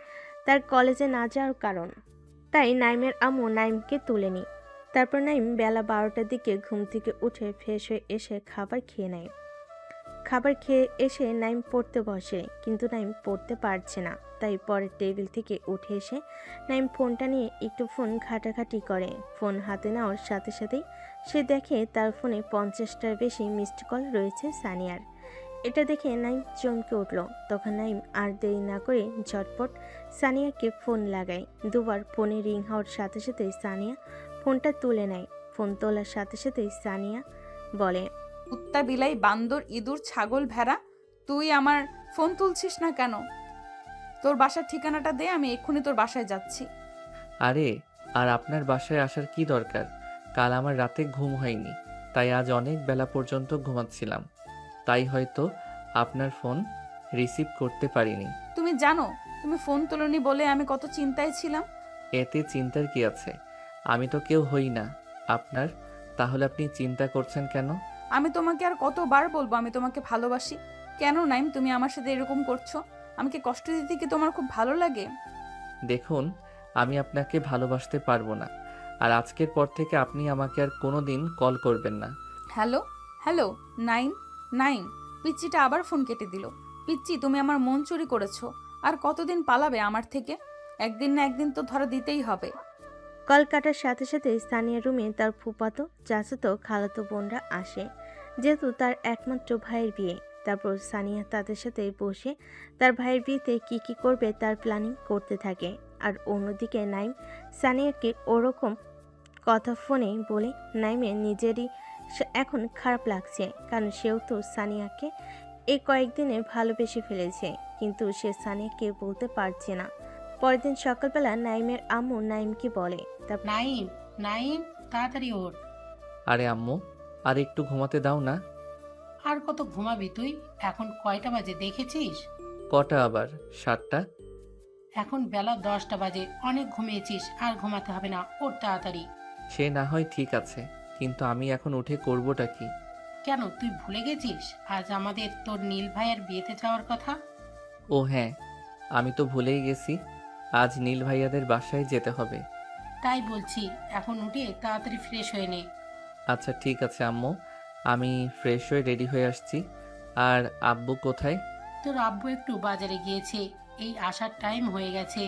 তার কলেজে না যাওয়ার কারণ, তাই নাইমের আম্মু নাইমকে তুলেনি। তারপর নাইম বেলা 12টার দিকে ঘুম থেকে উঠে ফ্রেশ হয়ে এসে খাবার খেয়ে নেয়। খাবার খেয়ে এসে নাইম পড়তে বসে, কিন্তু নাইম পড়তে পারছে না। তাই পরের টেবিল থেকে উঠে এসে নাইম ফোনটা নিয়ে একটু ফোন ঘাটাঘাটি করে। ফোন হাতে নেওয়ার সাথে সাথেই সে দেখে তার ফোনে 50টার বেশি মিসড কল রয়েছে সানিয়ার। এটা দেখে নাইম চমকে উঠল। তখন নাইম আর দেরি না করে ঝটপট সানিয়াকে ফোন লাগায়। দুবার ফোনে রিং হওয়ার সাথে সাথে সানিয়া ফোনটা তুলে নেয়। ফোন তোলার সাথে সাথেই সানিয়া বলে, কুত্তা, বিলাই, বান্দর, ইঁদুর, ছাগল, ভেড়া, তুই আমার ফোন তুলছিস না কেন? তোর বাসার ঠিকানাটা দে, আমি এক্ষুনি তোর বাসায় যাচ্ছি। আরে, আর আপনার বাসায় আসার কি দরকার? কাল আমার রাতে ঘুম হয়নি, তাই আজ অনেক বেলা পর্যন্ত ঘুমাচ্ছিলাম, তাই হয়তো আপনার ফোন রিসিভ করতে পারিনি। তুমি জানো তুমি ফোন তোলনি বলে আমি কত চিন্তায় ছিলাম। এতে চিন্তার কি আছে? আমি তো কেউ হই না আপনার, তাহলে আপনি চিন্তা করছেন কেন? আমি তোমাকে আর কতবার বলবো আমি তোমাকে ভালোবাসি? কেন নাইম তুমি আমার সাথে এরকম করছো? আমাকে কষ্ট দিতে কি তোমার খুব ভালো লাগে? দেখুন, আমি আপনাকে ভালোবাসতে পারবো না, আর আজকের পর থেকে আপনি আমাকে আর কোনো দিন কল করবেন না। Hello hello, Naim Naim. পিচ্চিটা আবার ফোন কেটে দিল। পিচ্চি, তুমি আমার মন চুরি করেছো। আর কতদিন পালাবে আমার থেকে? একদিন না একদিন তো ধরা দিতেই হবে। কল কাটার সাথে সাথে স্থানীয় রুমে তার ফুফাতো, চাচাতো, খালাতো বোনরা আসে, যেহেতু তার একমাত্র ভাইয়ের বিয়ে। তারপর সানিয়া তাদের সাথে বসে তার ভাইয়ের বিয়েতে কি কি করবে তার প্ল্যানিং করতে থাকে। আর অন্যদিকে নাইম সানিয়াকে ওরকম কথা ফোনে বলে নাইমের নিজেরই এখন খারাপ লাগছে, কারণ সেও তো সানিয়াকে এই কয়েকদিনে ভালোবেসে ফেলেছে, কিন্তু সে সানিয়াকে বলতে পারছে না। পরের দিন সকালবেলা নাইমের আম্মু নাইমকে বলে, নাইম, নাইম, তাড়াতাড়ি ওঠ। আরে আম্মু, আর একটু ঘুমাতে দাও না। আর কত ঘুমাবি তুই? এখন কয়টা বাজে দেখেছিস? কটা আবার? 7টা? এখন বেলা 10টা বাজে, অনেক ঘুমিয়েছিস, আর ঘুমাতে হবে না, ওঠ তাড়াতাড়ি। সে না হয় ঠিক আছে, কিন্তু আমি এখন উঠে করবোটা কি? কেন, তুই ভুলে গেছিস আজ আমাদের তোর নীল ভাইয়ের বিয়েতে যাওয়ার কথা? ও হ্যাঁ, আমি তো ভুলেই গেছি, আজ নীল ভাইয়াদের বাসায় যেতে হবে। তাই বলছি, এখন উঠে তাড়াতাড়ি ফ্রেশ হয়ে নে। আচ্ছা ঠিক আছে আম্মু, আমি ফ্রেশ হয়ে রেডি হয়ে আসছি। আর আব্বু কোথায়? তোর আব্বু একটু বাজারে গিয়েছে, এই আসার টাইম হয়ে গেছে।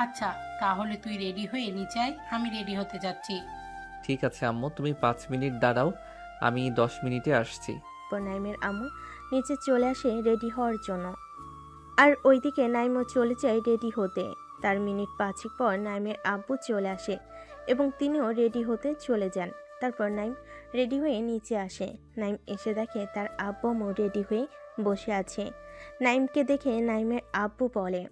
আচ্ছা, তাহলে তুই রেডি হয়ে নিচে আয়, আমি রেডি হতে যাচ্ছি। ঠিক আছে আম্মু, তুমি 5 মিনিট দাঁড়াও, আমি 10 মিনিটে আসছি। তারপর নাইমের আম্মু নিচে চলে আসে রেডি হওয়ার জন্য। আর ওইদিকে নাইমও চলে যায় রেডি হতে। তার মিনিট 5 পর নাইমের আব্বু চলে আসে এবং তিনিও রেডি হতে চলে যান। তারপর নাইম রেডি হয়ে নিচে আসে। নাইম এসে দেখে তার আব্বু আম্মু রেডি হয়ে বসে আছে। নাইমকে দেখে নাইমের আব্বু বলে,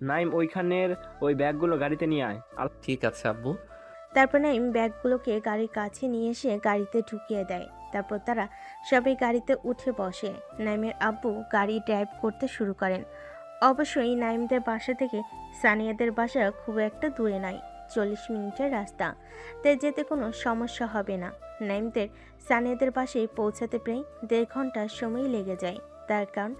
নাইম ওইখানের ওই ব্যাগগুলো গাড়িতে নিয়ে আয়। ঠিক আছে আব্বু। তারপর নাইম ব্যাগগুলোকে গাড়ির কাছে নিয়ে এসে গাড়িতে ঢুকিয়ে দেয়। তারপর তারা সবাই গাড়িতে উঠে বসে। নাইমের আব্বু গাড়ি ড্রাইভ করতে শুরু করেন। অবশ্যই নাইমদের বাসা থেকে সানিয়াদের বাসা খুব একটা দূরে নয়, 40 মিনিটের রাস্তা, তাই যেতে কোনো সমস্যা হবে না। নাইমদের সানিয়াদের বাসায় পৌঁছাতে প্রায় 1.5 ঘন্টা সময় লেগে যায়, তার কারণ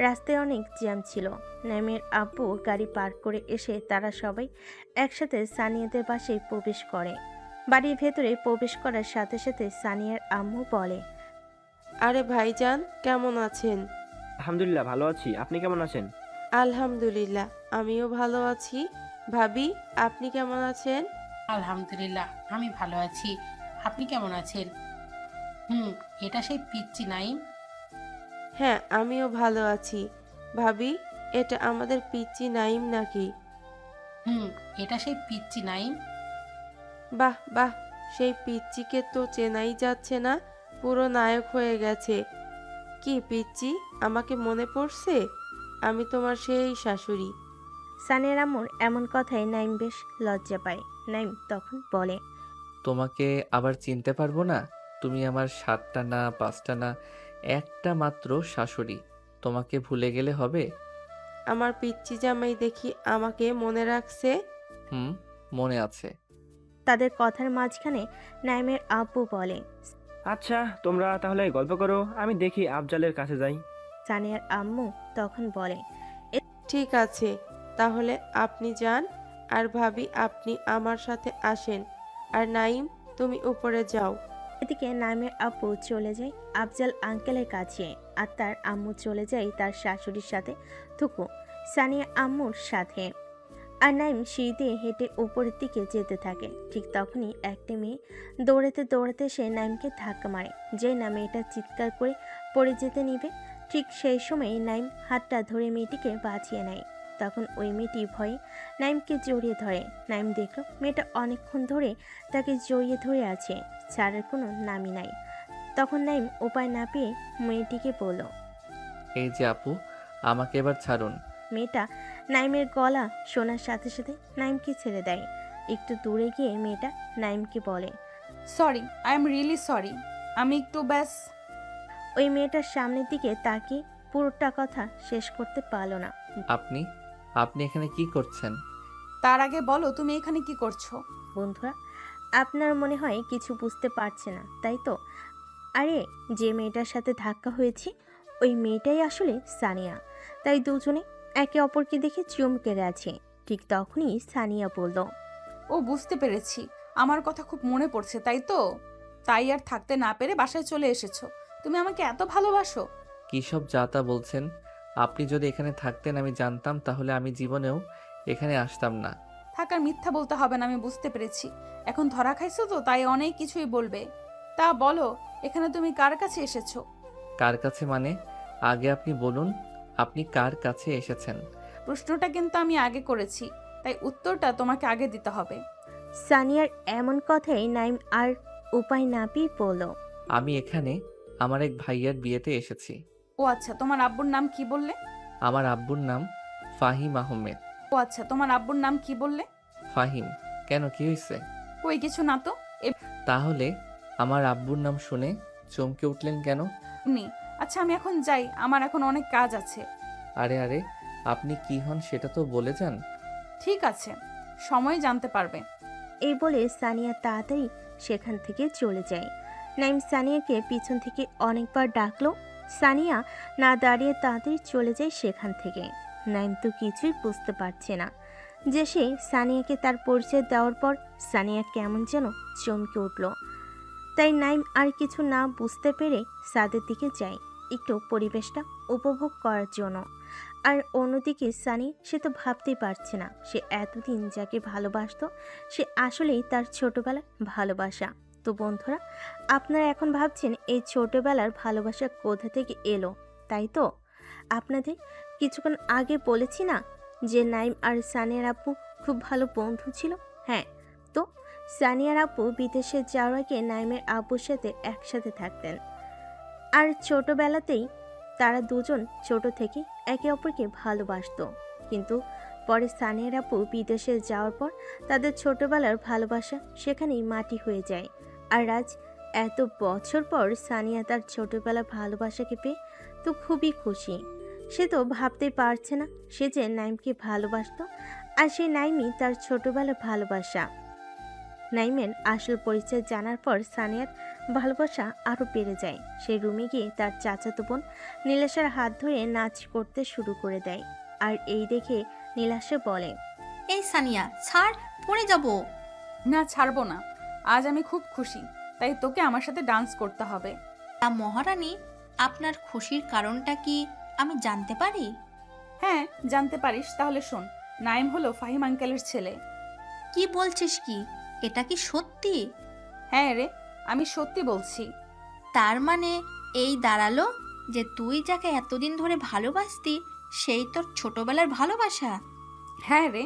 রাস্তায় অনেক জ্যাম ছিল। নাইমের আব্বু গাড়ি পার্ক করে এসে তারা সবাই একসাথে সানিয়াদের বাসায় প্রবেশ করে। বাড়ির ভেতরে প্রবেশ করার সাথে সাথে সানিয়ার আম্মু বলে, আরে ভাইজান, কেমন আছেন? আলহামদুলিল্লাহ ভালো আছি, আপনি কেমন আছেন? আলহামদুলিল্লাহ, আমিও ভালো আছি। ভাবি, আপনি কেমন আছেন? আলহামদুলিল্লাহ, আমি ভালো আছি। আপনি কেমন আছেন? এটা সেই পিচ্চি নাইম? হ্যাঁ, আমিও ভালো আছি। ভাবি, এটা আমাদের পিচ্চি নাইম নাকি? এটা সেই পিচ্চি নাইম। বাহ বাহ, সেই পিচ্চিকে তো চেনাই যাচ্ছে না, পুরো নায়ক হয়ে গেছে। কি পিচ্চি, আমাকে মনে পড়ছে? আমি তোমার সেই শাশুড়ি। সানিয়ার আম্মুর এমন কথায় নাইম বেশ লজ্জা পায়। নাইম তখন বলে, তোমাকে আবার চিনতে পারবো না? তুমি আমার 7টা না 5টা না একটা মাত্র শাশুড়ি, তোমাকে ভুলে গেলে হবে? আমার পিচ্চি জামাই দেখি আমাকে মনে রাখছে। মনে আছে। তাদের কথার মাঝখানে নাইমের আব্বু বলে, আচ্ছা তোমরা তাহলে গল্প করো, আমি দেখি আফজালের কাছে যাই। সানিয়ার আম্মু তখন বলে, ঠিক আছে, তাহলে আপনি যান, আর ভাবি আপনি আমার সাথে আসেন, আর নাইম তুমি উপরে যাও। এদিকে নাইমের আব্বু চলে যায় আফজাল আঙ্কেলের কাছে, আর তার আম্মু চলে যায় তার শাশুড়ির সাথে থুকু সানিয়া আম্মুর সাথে। আর নাইম সিঁড়ি দিয়ে হেঁটে উপরের দিকে যেতে থাকে। ঠিক তখনই একটা মেয়ে দৌড়াতে দৌড়াতে সে নাইমকে ধাক্কা মারে, যে না মেয়েটা চিৎকার করে পড়ে যেতে নিবে। ঠিক সেই সময় নাইম হাতটা ধরে মেয়েটিকে বাঁচিয়ে নেয়। তখন ওই মেয়েটি ভয়ে নাইমকে জড়িয়ে ধরে। নাইম দেখল মেয়েটা অনেকক্ষণ ধরে তাকে জড়িয়ে ধরে আছে, ছাড়ার কোনো নামই নাই। তখন নাইম উপায় না পেয়ে মেয়েটিকে বলল, এই যে আপু, আমাকে এবার ছাড়ুন। মেয়েটা নাইমের গলা শোনার সাথে সাথে নাইমকে ছেড়ে দেয়। একটু দূরে গিয়ে মেয়েটা নাইমকে বলে, sorry, I am really sorry, আমি একটু ব্যাস। ওই মেয়েটার সামনের দিকে তাকিয়ে পুরোটা কথা শেষ করতে পারল না। আপনি আপনি এখানে কি করছেন? তার আগে বলো তুমি এখানে কি করছো? বন্ধুরা, আপনার মনে হয় কিছু বুঝতে পারছে না, তাই তো? আরে, যে মেয়েটার সাথে ধাক্কা হয়েছে ওই মেয়েটাই আসলে সানিয়া। তাই দুজনে একে অপরকে দেখে চমকে গেছে। ঠিক তখনই সানিয়া বলল, ও বুঝতে পেরেছি, আমার কথা খুব মনে পড়ছে তাই তো? তাই আর থাকতে না পেরে বাসায় চলে এসেছো। তুমি আমাকে এত ভালোবাসো? কী সব যা তা বলছেন? আপনি যদি এখানে থাকতেন আমি জানতাম, তাহলে আমি জীবনেও এখানে আসতাম না। থাকার মিথ্যা বলতে হবে না, আমি বুঝতে পেরেছি। এখন ধরা খাইছো তো, তাই অনেক কিছুই বলবে। তা বলো, এখানে তুমি কার কাছে এসেছো? কার কাছে মানে? আগে আপনি বলুন, আপনি কার কাছে এসেছেন? প্রশ্নটা কিন্তু আমি আগে করেছি, তাই উত্তরটা তোমাকে আগে দিতে হবে। সানিয়ার এমন কথাই নাইম আর উপায় না পেয়ে বলল, আমি এখানে আমার এক ভাইয়ার বিয়েতে এসেছি। ও আচ্ছা, তোমার আব্বুর নাম কি বললে? আমার আব্বুর নাম ফাহিম আহমেদ। ও আচ্ছা, তোমার আব্বুর নাম কি বললে? ফাহিম। কেন, কি হয়েছে? কই কিছু না তো। তাহলে আমার আব্বুর নাম শুনে চমকে উঠলেন কেন? এমনি। আচ্ছা আমি এখন যাই, আমার এখন অনেক কাজ আছে। আরে আরে, আপনি কি হন সেটা তো বলে যান। ঠিক আছে, সময় জানতে পারবে। এই বলে সানিয়া তাড়াতাড়ি সেখান থেকে চলে যায়। নাইম সানিয়াকে পিছন থেকে অনেকবার ডাকলো। সানিয়া না দাঁড়িয়ে তাড়াতাড়ি চলে যায় সেখান থেকে। নাইম তো কিছুই বুঝতে পারছে না যে সে সানিয়াকে তার পরিচয় দেওয়ার পর সানিয়া কেমন যেন চমকে উঠল। তাই নাইম আর কিছু না বুঝতে পেরে ছাদের দিকে যায় একটু পরিবেশটা উপভোগ করার জন্য। আর অন্যদিকে সানি, সে তো ভাবতেই পারছে না সে এতদিন যাকে ভালোবাসতো সে আসলেই তার ছোটবেলা ভালোবাসা তো বন্ধুরা, আপনারা এখন ভাবছেন এই ছোটবেলার ভালোবাসা কোথা থেকে এলো, তাই তো? আপনাদের কিছুক্ষণ আগে বলেছি না যে নাইম আর সানিয়ার আপু খুব ভালো বন্ধু ছিল। হ্যাঁ, তো সানিয়ার আপু বিদেশে যাওয়ার আগে নাইমের আব্বুর সাথে একসাথে থাকতেন। আর ছোটবেলাতেই তারা দুজন ছোট থেকে একে অপরকে ভালোবাসতো। কিন্তু পরে সানিয়ার আপু বিদেশে যাওয়ার পর তাদের ছোটবেলার ভালোবাসা সেখানেই মাটি হয়ে যায়। আর আজ এত বছর পর সানিয়া তার ছোটবেলার ভালোবাসাকে পেয়ে তো খুবই খুশি। সে তো ভাবতেই পারছে না সে যে নাইমকে ভালোবাসতো, আর সেই নাইমই তার ছোটবেলার ভালোবাসা। নাইমের আসল পরিচয় জানার পর সানিয়ার ভালোবাসা আরও বেড়ে যায়। সে রুমে গিয়ে তার চাচাতো বোন নীলাশার হাত ধরে নাচ করতে শুরু করে দেয়। আর এই দেখে নীলাশা বলে, এই সানিয়া ছাড়, পড়ে যাব। না, ছাড়বো না। আজ আমি খুব খুশি, তাই তোকে আমার সাথে ডান্স করতে হবে। তা মহারানী, আপনার খুশির কারণটা কি আমি জানতে পারি? হ্যাঁ, জানতে পারিস। তাহলে শোন, নাইম হলো ফাহিম আঙ্কেলের ছেলে। কি বলছিস কি? এটা কি সত্যি? হ্যাঁ রে, আমি সত্যি বলছি। তার মানে এই দাঁড়ালো যে তুই যাকে এতদিন ধরে ভালোবাসতি সেই তোর ছোটবেলার ভালোবাসা। হ্যাঁ রে।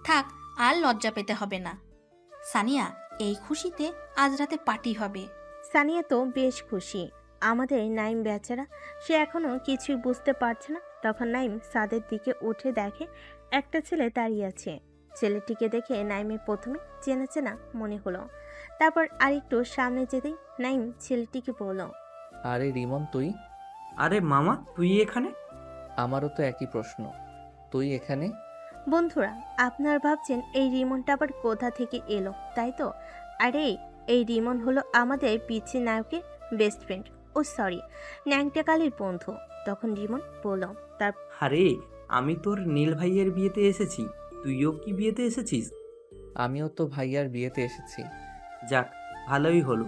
থাক, আর লজ্জা পেতে হবে না। সানিয়া, এই খুশিতে আজ রাতে পার্টি হবে। সানিয়া তো বেশ খুশি। আমাদের নাইম বেচারা, সে এখনো কিছুই বুঝতে পারছে না। তখন নাইম ছাদের দিকে উঠে দেখে একটা ছেলে দাঁড়িয়ে আছে। ছেলেটিকে দেখে নাইমের প্রথমে চেনা চেনা মনে হলো। তারপর আরেকটু সামনে যেতেই নাইম ছেলেটিকে বলল, আরে রিমন, তুই? আরে মামা, তুই এখানে? আমারও তো একই প্রশ্ন, তুই এখানে? বন্ধুরা, আপনারা ভাবছেন এই রিমনটা আবার কোথা থেকে এলো, তাই তো? আরে এই রিমন হলো আমাদের পিচ্ছি নায়কের বেস্ট ফ্রেন্ড, ও সরি, ন্যাংটা কালির বন্ধু। তখন রিমন বলল, তার আরে আমি তোর নীল ভাইয়ের বিয়েতে এসেছি, তুইও কি বিয়েতে এসেছিস? আমিও তো ভাইয়ার বিয়েতে এসেছি। যাক, ভালোই হলো।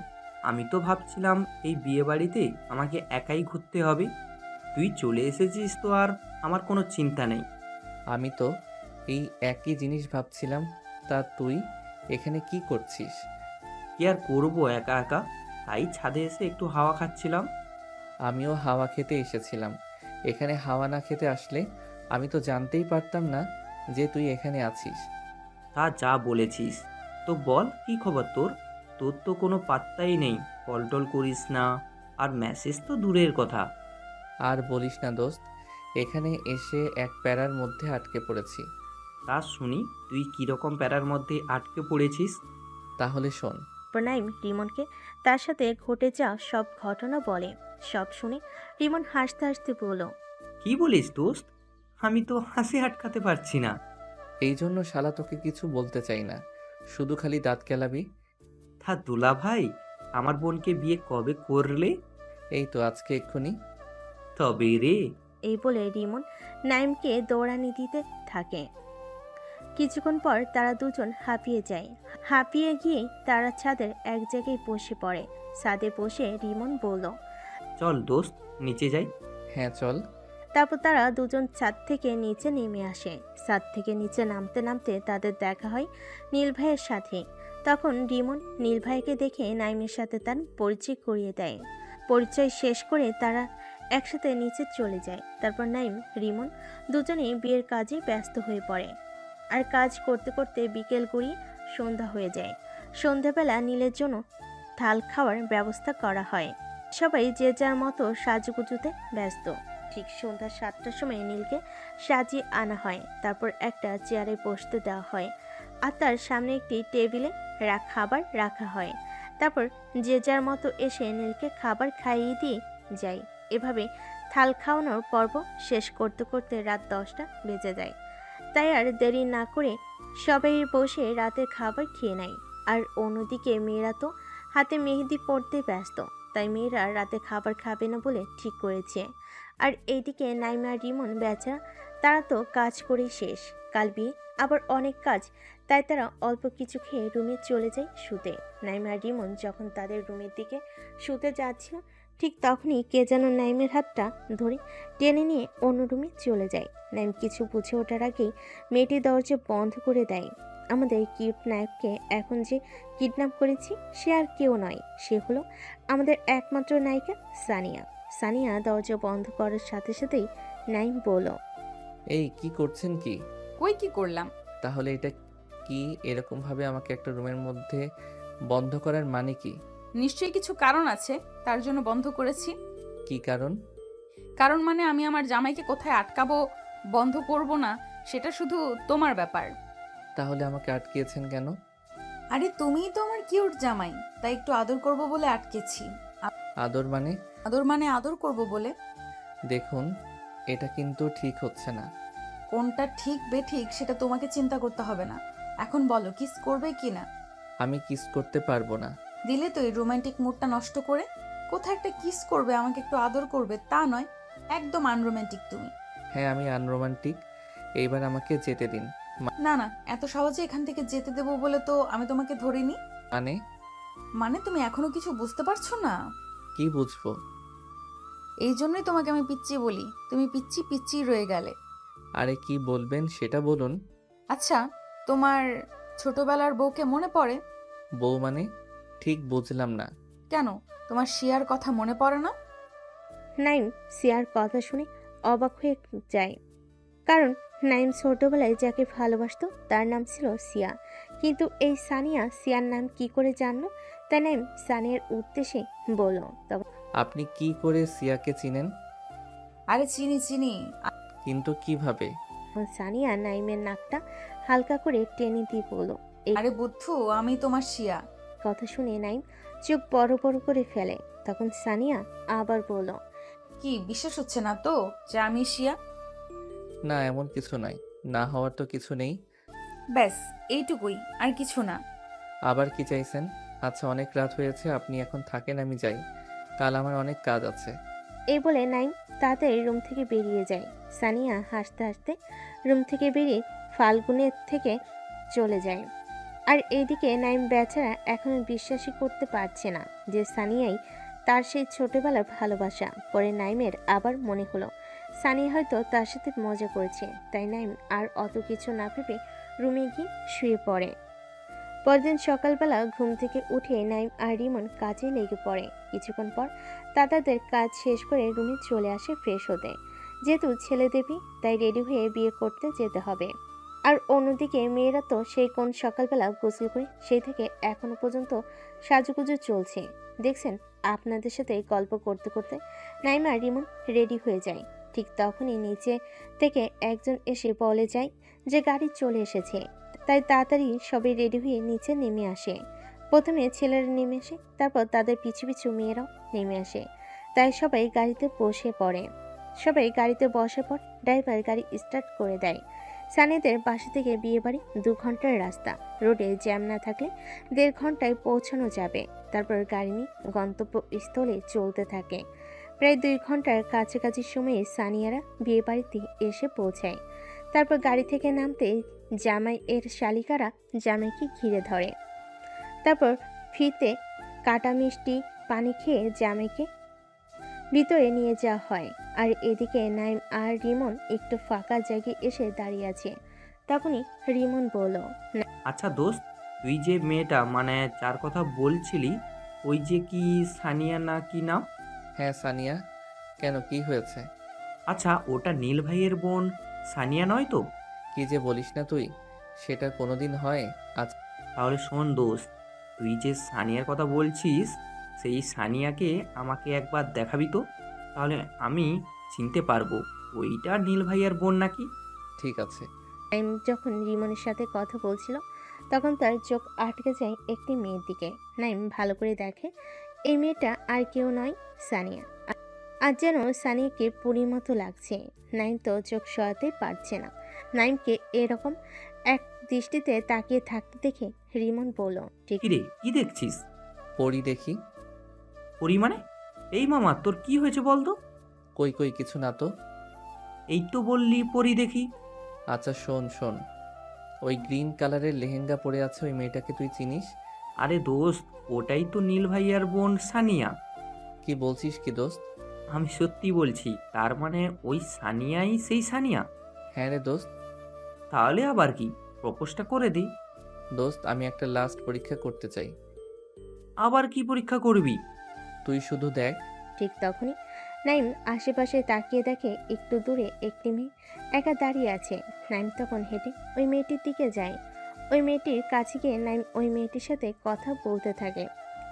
আমি তো ভাবছিলাম এই বিয়ে বাড়িতে আমাকে একাই ঘুরতে হবে। তুই চলে এসেছিস তো আর আমার কোনো চিন্তা নেই। আমি তো এই একই জিনিস ভাবছিলাম। তা তুই এখানে কি করছিস? কি আর করবো একা একা, তাই ছাদে এসে একটু হাওয়া খাচ্ছিলাম। আমিও হাওয়া খেতে এসেছিলাম। এখানে হাওয়া না খেতে আসলে আমি তো জানতেই পারতাম না যে তুই এখানে আছিস। তা যা বলেছিস। তো বল, কি খবর তোর? তোর তো কোনো পাত্তাই নেই, কল টল করিস না, আর মেসেজ তো দূরের কথা। আর বলিস না দোস্ত, এখানে এসে এক প্যারার মধ্যে আটকে পড়েছি। তা শুনি, তুই কীরকম প্যারার মধ্যে আটকে পড়েছিস? তাহলে শোন। নাইম রিমনকে তার সাথে ঘটে যাওয়া সব ঘটনা বলে। সব শুনে রিমন হাসতে হাসতে বলল, কি বলিস দোস্ত? আমি তো হাসি আটকাতে পারছি না। এই জন্য শালা তোকে কিছু বলতে চাই না, শুধু খালি দাঁত কেলাবি। তা দুলা ভাই, আমার বোনকে বিয়ে কবে করলে? এই তো আজকে এক্ষুনি। তবে রে। এই বলে রিমন নাইমকে দৌড়ানি দিতে থাকে। কিছুক্ষণ পর তারা দুজন হাঁপিয়ে যায়। হাঁপিয়ে গিয়ে তারা ছাদের এক জায়গায় বসে পড়ে। ছাদে বসে রিমন বলল, চল দোস্ত, নিচে যাই। হ্যাঁ চল। তারপর তারা দুজন ছাদ থেকে নিচে নেমে আসে। ছাদ থেকে নিচে নামতে নামতে তাদের দেখা হয় নীল ভাইয়ের সাথে। তখন রিমন নীল ভাইকে দেখে নাইমের সাথে তার পরিচয় করিয়ে দেয়। পরিচয় শেষ করে তারা একসাথে নিচে চলে যায়। তারপর নাইম রিমন দুজনেই বিয়ের কাজে ব্যস্ত হয়ে পড়ে। আর কাজ করতে করতে বিকেল গড়িয়ে সন্ধ্যা হয়ে যায়। সন্ধ্যাবেলা নীলের জন্য থাল খাওয়ার ব্যবস্থা করা হয়। সবাই যে যার মতো সাজুগুজুতে ব্যস্ত। ঠিক সন্ধ্যা 7টার সময় নীলকে সাজিয়ে আনা হয়। তারপর একটা চেয়ারে বসতে দেওয়া হয় আর তার সামনে একটি টেবিলে খাবার রাখা হয়। তারপর যে যার মতো এসে নীলকে খাবার খাইয়ে দিয়ে যায়। এভাবে থাল খাওয়ানোর পর্ব শেষ করতে করতে রাত 10টা বেজে যায়। তাই আর দেরি না করে সবাই বসে রাতের খাবার খেয়ে নেয়। আর অন্যদিকে মেয়েরা তো হাতে মেহেদি পড়তে ব্যস্ত, তাই মেয়েরা রাতে খাবার খাবে না বলে ঠিক করেছে। আর এইদিকে নাইমা রিমন বেচারা, তারা তো কাজ করেই শেষ। কাল বিয়ে, আবার অনেক কাজ, তাই তারা অল্প কিছু খেয়ে রুমে চলে যায় শুতে। নাইমা রিমন যখন তাদের রুমের দিকে শুতে যাচ্ছিল, ঠিক তখনই কে যেন নাইমের হাতটা ধরে টেনে নিয়ে অন্য রুমে চলে যায়। নাইম কিছু বুঝে ওঠার আগেই মেয়েটি দরজা বন্ধ করে দেয়। আমাদের কিউট নায়ককে এখন যে কিডন্যাপ করেছি সে আর কেউ নয়, সে হলো আমাদের একমাত্র নায়িকা সানিয়া। সানিয়া দরজা বন্ধ করার সাথে সাথেই নাইম বলল, এই কি করছেন কি? কই কি করলাম? তাহলে এটা কি এরকমভাবে আমাকে একটা রুমের মধ্যে বন্ধ করার মানে কি? নিশ্চয়ই কিছু কারণ আছে, তার জন্য বন্ধ করেছি। কি কারণ? কারণ মানে আমি আমার জামাইকে কোথায় আটকাবো, বন্ধ করব না, সেটা শুধু তোমার ব্যাপার। তাহলে আমাকে আটকিয়েছেন কেন? আরে তুমিই তো আমার কিউট জামাই, তাই একটু আদর করব বলে আটকেছি। আদর মানে? আদর মানে আদর করব বলে। দেখুন, এটা কিন্তু ঠিক হচ্ছে না। কোনটা ঠিক বেঠিক সেটা তোমাকে চিন্তা করতে হবে না। এখন বলো কিস করবে কি না? আমি কিস করতে পারবো না। দিলে তো এই রোমান্টিক মুডটা নষ্ট করে। কোথায় একটা কিস করবে, আমাকে একটু আদর করবে, তা নয়। একদম আনরোমান্টিক তুমি। হ্যাঁ, আমি আনরোমান্টিক। এইবার আমাকে যেতে দিন। না না, এত সহজে এখান থেকে যেতে দেবো বলে তো আমি তোমাকে ধরিনি। মানে? মানে তুমি এখনো কিছু বুঝতে পারছো না? কি বুঝবো? এই জন্যই তোমাকে আমি পিচ্চি বলি, তুমি পিচ্চি পিচ্চি রয়ে গেলে। আরে কি বলবেন সেটা বলুন। আচ্ছা, তোমার ছোটবেলার বউকে মনে পড়ে? বউ মানে? ঠিক বুঝলাম না। কেন, তোমার শিয়ার কথা মনে পড়ে না? নাইম সিয়ার কথা শুনে অবাক হয়ে যায়, কারণ নাইম ছোটবেলায় যাকে ভালোবাসতো তার নাম ছিল সিয়া, কিন্তু এই সানিয়া সিয়ার নাম কি করে জানলো? তাই নাইম সানিয়ার উদ্দেশ্যে বলল, তখন আপনি কি করে সিয়াকে চিনেন? আরে চিনি চিনি। কিন্তু কিভাবে? সানিয়া নাইমের নাকটা হালকা করে টেনে দিয়ে বলল, এই আরে বুদ্ধু, আমি তোমার শিয়া। কথা শুনে নাইম চোখ বড় বড় করে ফেলে। তখন সানিয়া আবার বলল, কি বিশ্বাস হচ্ছে না তো যে আমি শিয়া? না, এমন কিছু নাই। না হওয়ার তো কিছু নেই। ব্যাস এইটুকুই, আর কিছু না। আবার কি চাইছেন? আচ্ছা, অনেক রাত হয়েছে, আপনি এখন থাকেন, আমি যাই। কাল আমার অনেক কাজ আছে। এই বলে নাইম তাড়াতাড়ি রুম থেকে বেরিয়ে যায়। সানিয়া হাসতে হাসতে রুম থেকে বেরিয়ে ফাল্গুনের থেকে চলে যায়। আর এইদিকে নাইম বেচারা এখনো বিশ্বাসই করতে পারছে না যে সানিয়াই তার সেই ছোটবেলার ভালোবাসা। পরে নাইমের আবার মনে হলো সানিয়া হয়তো তার সাথে মজা করেছে, তাই নাইম আর অত কিছু না ভেবে রুমে গিয়ে শুয়ে পড়ে। পরদিন সকালবেলা ঘুম থেকে উঠে নাইম আর রিমন কাজে লেগে পড়ে। কিছুক্ষণ পর তাদের কাজ শেষ করে রুমে চলে আসে ফ্রেশ হতে। যেহেতু ছেলে দেবী, তাই রেডি হয়ে বিয়ে করতে যেতে হবে। আর অন্যদিকে মেয়েরা তো সেই কোন সকালবেলা গোসল করে সেই থেকে এখনো পর্যন্ত সাজুগুজু চলছে। দেখছেন, আপনাদের সাথে গল্প করতে করতে নাইম আর রিমন রেডি হয়ে যায়। ঠিক তখনই নিচে থেকে একজন এসে বলে যায় যে গাড়ি চলে এসেছে। তাই তাড়াতাড়ি সবাই রেডি হয়ে নিচে নেমে আসে। প্রথমে ছেলেরা নেমে আসে, তারপর তাদের পিছু পিছু মেয়েরাও নেমে আসে। তাই সবাই গাড়িতে বসে পড়ে। সবাই গাড়িতে বসে পর ড্রাইভার গাড়ি স্টার্ট করে দেয়। সানিদের বাসা থেকে বিয়ে বাড়ি 2 ঘন্টার রাস্তা। রোডে জ্যাম না থাকলে 1.5 ঘন্টায় পৌঁছানো যাবে। তারপর গাড়ি নিয়ে গন্তব্যস্থলে চলতে থাকে। প্রায় 2 ঘন্টার কাছাকাছি সময়ে সানিয়ারা বিয়ে বাড়িতে এসে পৌঁছায়। তারপর গাড়ি থেকে নামতে জামাই এর শালিকারা জামাইকে ঘিরে ধরে। তারপর ফিতে কাটা মিষ্টি পানি খেয়ে জামাইকে ভিতরে নিয়ে যাওয়া হয়। আর এদিকে নাইম আর রিমন একটু ফাঁকা জায়গায় এসে দাঁড়িয়ে আছে। তখনই রিমন বলল, আচ্ছা দোস্ত, তুই যে মেয়েটা মানে যার কথা বলছিলি, ওই যে কি সানিয়া না কি নাম? হ্যাঁ, সানিয়া। কেন, কি হয়েছে? আচ্ছা, ওটা নীল ভাইয়ের বোন সানিয়া নয় তো? কি যে বলিস না তুই, সেটা কোনোদিন হয়? আজ তাহলে শোন দোস্ত, তুই যে সানিয়ার কথা বলছিস, সেই সানিয়াকে আমাকে একবার দেখাবি তো, তাহলে আমি চিনতে পারবো ওইটা নীল ভাইয়ের বোন নাকি। ঠিক আছে। নাইম যখন রিমনের সাথে কথা বলছিল তখন তার চোখ আটকে যায় একটি মেয়ের দিকে। নাইম ভালো করে দেখে এই মেয়েটা আর কেউ নয়, সানিয়া। আর যেন সানিয়াকে পুরীর মতো লাগছে। নাইম তো চোখ সরাতে পারছে না। নাইমকে এরকম এক দৃষ্টিতে তাকিয়ে থাকতে দেখে রিমন বলল, ঠিক কি রে, কি দেখছিস? পড়ি দেখি। পরি মানে? এই মামা, তোর কি হয়েছে বলতো? কই কই, কিছু না তো। এই তো বললি পরি দেখি। আচ্ছা শোন শোন, ওই গ্রিন কালারের লেহেঙ্গা পরে আছে ওই মেয়েটাকে তুই চিনিস? আরে দোস্ত, ওটাই তো নীল ভাইয়ার বোন সানিয়া। কি বলছিস কি দোস্ত? আমি সত্যি বলছি, তার মানে ওই সানিয়াই সেই সানিয়া? হ্যাঁ রে দোস্ত। তাহলে আবার কি, প্রপোজটা করে দিই। দোস্ত আমি একটা লাস্ট পরীক্ষা করতে চাই। আবার কি পরীক্ষা করবি? তুই শুধু দেখ। ঠিক তখনই নাইম আশেপাশে তাকিয়ে দেখে একটু দূরে একটি মেয়ে একা দাঁড়িয়ে আছে। নাইম তখন হেঁটে ওই মেয়েটির দিকে যায়। ওই মেয়েটির কাছে গিয়ে নাইম ওই মেয়েটির সাথে কথা বলতে থাকে।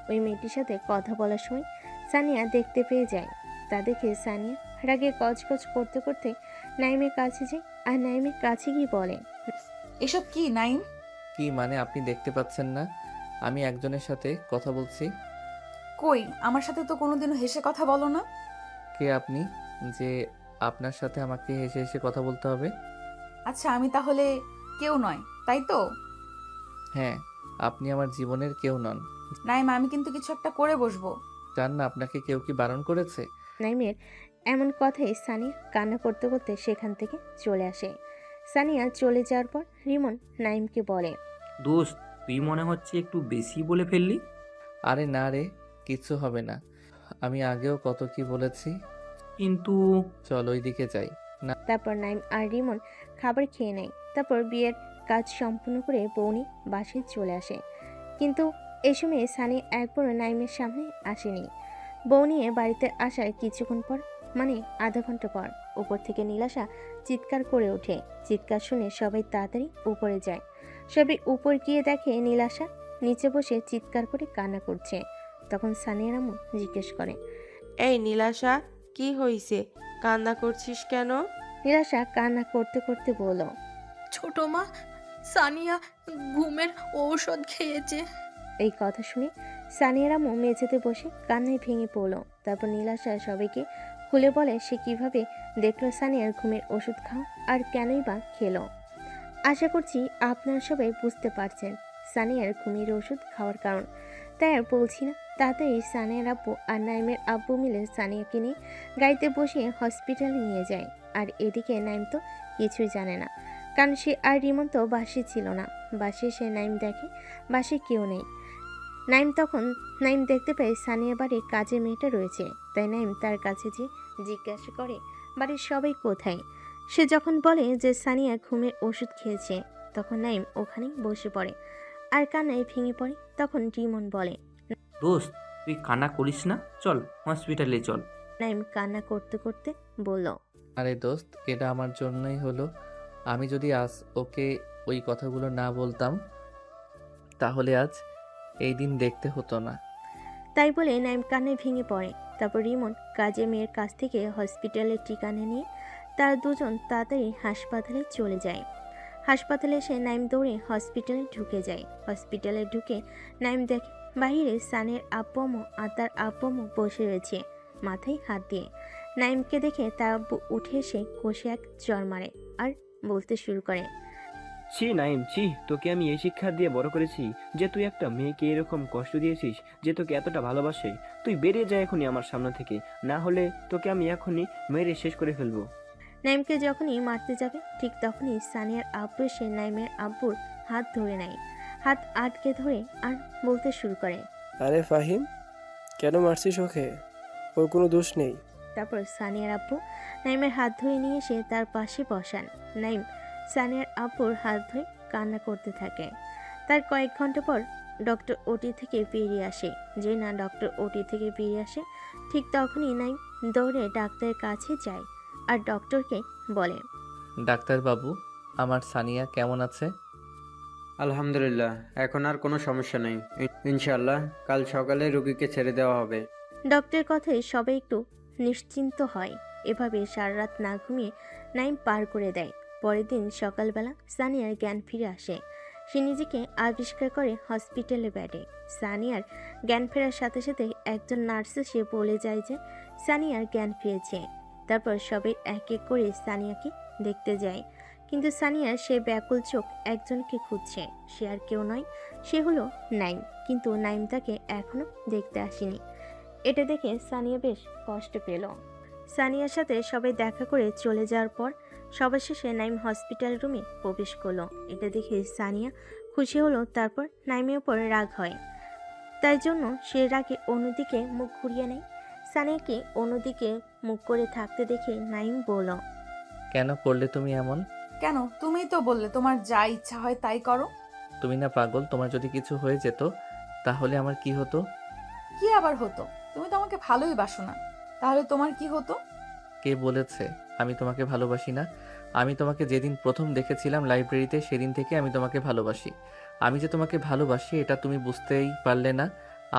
ওই মেয়েটির সাথে কথা বলার সময় সানিয়া দেখতে পেয়ে যায়। তা দেখে সানিয়া রাগে গজগজ করতে করতে নাইমের কাছে যায় আর নাইমের কাছে গিয়ে বলে, এসব কি নাইম? কি মানে আপনি দেখতে পাচ্ছেন না আমি একজনের সাথে কথা বলছি? কই, আমার সাথে তো কোনোদিনও হেসে কথা বলো না। কে আপনি যে আপনার সাথে আমাকে হেসে হেসে কথা বলতে হবে? আচ্ছা, আমি তাহলে কেউ নয়, তাই তো? হ্যাঁ, আপনি আমার জীবনের কেউ নন। নাইম, আমি কিন্তু কিছু একটা করে বসবো। জান না আপনাকে কেউ কি বারণ করেছে? নাইমের এমন কথায় সানিয়া কান্না করতে করতে সেখান থেকে চলে আসে। সানিয়া চলে যাওয়ার পর রিমন নাইমকে বলে, দোস্ত তুই মনে হচ্ছে একটু বেশি বলে ফেললি। আরে না রে, কিচ্ছু হবে না। আমি আগেও কত কি বলেছি। কিন্তু চল ওই দিকে যাই। না, তারপর নাইম আর রিমন খাবার খেয়ে নেয়। তারপর বিয়ের কাজ সম্পূর্ণ করে বৌনি বাসায় চলে আসে। কিন্তু এই সময় সানি একবারও নাইমের সামনে আসেনি। বউ নিয়ে বাড়িতে আসার কিছুক্ষণ পর, মানে আধা ঘন্টা পর, উপর থেকে নীলাশা চিৎকার করে ওঠে। চিৎকার শুনে সবাই তাড়াতাড়ি উপরে যায়। সবাই উপর গিয়ে দেখে নীলাশা নিচে বসে চিৎকার করে কান্না করছে। তখন সানিয়ার আম্মু জিজ্ঞেস করে, এই নীলাশা, কি হইছে? কান্না করছিস কেন? নীলাশা কান্না করতে করতে বলল, ছোট মা, সানিয়া ঘুমের ঔষধ খেয়েছে। এই কথা শুনে সানিয়ার আম্মু মেঝেতে বসে কান্নায় ভেঙে পড়ল। তারপর নীলাশা সবাইকে খুলে বলে সে কিভাবে দেখলো সানিয়ার ঘুমের ওষুধ খাওয়া আর কেনই বা খেলো। আশা করছি আপনারা সবাই বুঝতে পারছেন সানিয়ার ঘুমের ওষুধ খাওয়ার কারণ। তাই আর বলছি না, তাড়াতাড়ি সানিয়ার আব্বু আর নাইমের আব্বু মিলে সানিয়াকে নিয়ে গাড়িতে বসিয়ে হসপিটালে নিয়ে যায়। আর এদিকে নাইম তো কিছুই জানে না, কারণ সে আর রিমন তো বাসে ছিল না। বাসে সে নাইম দেখে বাসে কেউ নেই। নাইম দেখতে পায় সানিয়া বাড়ির কাজের মেয়েটা রয়েছে। তাই নাইম তার কাছে যে জিজ্ঞাসা করে বাড়ির সবাই কোথায়। সে যখন বলে যে সানিয়া ঘুমের ওষুধ খেয়েছে, তখন নাইম ওখানেই বসে পড়ে আর কান্নায় ভেঙে পড়ে। তখন রিমন বলে, দোস্ত তুই কান্না করিস না, চল হসপিটালে চল। নাইম কান্না করতে করতে বলল, আরে দোস্ত, এটা আমার জন্যই হলো। আমি যদি আজ ওকে ওই কথাগুলো না বলতাম তাহলে আজ এই দিন দেখতে হতো না। তাই বলে নাইম কান্নায় ভেঙে পড়ে। তারপর রিমন কাজের মেয়ের কাছ থেকে হসপিটালের ঠিকানা নিয়ে তারা দুজন তাড়াতাড়ি হাসপাতালে চলে যায়। হাসপাতালে এসে নাইম দৌড়ে হসপিটালে ঢুকে যায়। হসপিটালে ঢুকে নাইম দেখে বাহিরে সানের আব্বু আর তার আব্বু বসে রয়েছে মাথায় হাত দিয়ে। নাইমকে দেখে তার আব্বু উঠে এসে কষে এক চড় মারে আর বলতে শুরু করে, ছি নাইম, ছি, তোকে আমি এই শিক্ষা দিয়ে বড় করেছি যে তুই একটা মেয়েকে এরকম কষ্ট দিয়েছিস যে তোকে এতটা ভালোবাসে। তুই বেরিয়ে যা এখনই আমার সামনে থেকে, না হলে তোকে আমি এখনই মেরে শেষ করে ফেলবো। নাইমকে যখনই মারতে যাবে ঠিক তখনই সানিয়ার আব্বু এসে নাইমের আব্বুর হাত ধরে নেয়। হাত আটকে ধরে আর বলতে শুরু করে, আরে ফাহিম, কেন মারছিস ওকে? ওর কোনো দোষ নেই। তারপর সানিয়ার আব্বু নাইমের হাত ধরে নিয়ে এসে তার পাশে বসান। নাইম সানিয়ার আব্বুর হাত ধরে কান্না করতে থাকে। তার কয়েক ঘন্টা পর ডক্টর ওটি থেকে বেরিয়ে আসে। যে না ডক্টর ওটি থেকে বেরিয়ে আসে ঠিক তখনই নাইম দৌড়ে ডাক্তারের কাছে যায় আর ডক্টরকে বলে, ডাক্তারবাবু, আমার সানিয়া কেমন আছে? আলহামদুলিল্লাহ, এখন আর কোনো সমস্যা নেই। ইনশাল্লাহ কাল সকালে রোগীকে ছেড়ে দেওয়া হবে। ডক্টরের কথায় সবাই একটু নিশ্চিন্ত হয়। এভাবে সারা রাত না ঘুমিয়ে নাইম পার করে দেয়। পরের দিন সকালবেলা সানিয়ার জ্ঞান ফিরে আসে। সে নিজেকে আবিষ্কার করে হসপিটালে বেডে। সানিয়ার জ্ঞান ফেরার সাথে সাথে একজন নার্স এসে বলে যায় যে সানিয়ার জ্ঞান ফিরেছে। তারপর সবাই এক এক করে সানিয়াকে দেখতে যায়, কিন্তু সানিয়ার সে ব্যাকুল চোখ একজনকে খুঁজছে। সে আর কেউ নয়, সে হলো নাইম। কিন্তু নাইম তাকে এখনো দেখতে আসেনি। এটা দেখে সানিয়া বেশ কষ্ট পেল। সানিয়ার সাথে সবাই দেখা করে চলে যাওয়ার পর সবার শেষে নাইম হসপিটাল রুমে প্রবেশ করলো। এটা দেখে সানিয়া খুশি হলো। তারপর নাইমের উপর রাগ হয়, তাই জন্য সে রাগে অন্যদিকে মুখ ঘুরিয়ে নেয়। সানিয়াকে অন্যদিকে মুখ করে থাকতে দেখে নাইম বলল, কেন করলে তুমি এমন? কেন? তুমিই তো বললে তোমার যা ইচ্ছা হয় তাই করো। তুমি না পাগল? তোমার যদি কিছু হয়ে যেত তাহলে আমার কি হতো? কি আবার হতো? তুমি তো আমাকে ভালোই বাসো না, তাহলে তোমার কি হতো? কে বলেছে আমি তোমাকে ভালোবাসি না? আমি তোমাকে যেদিন প্রথম দেখেছিলাম লাইব্রেরিতে, সেদিন থেকে আমি তোমাকে ভালোবাসি। আমি যে তোমাকে ভালোবাসি এটা তুমি বুঝতেই পারলে না।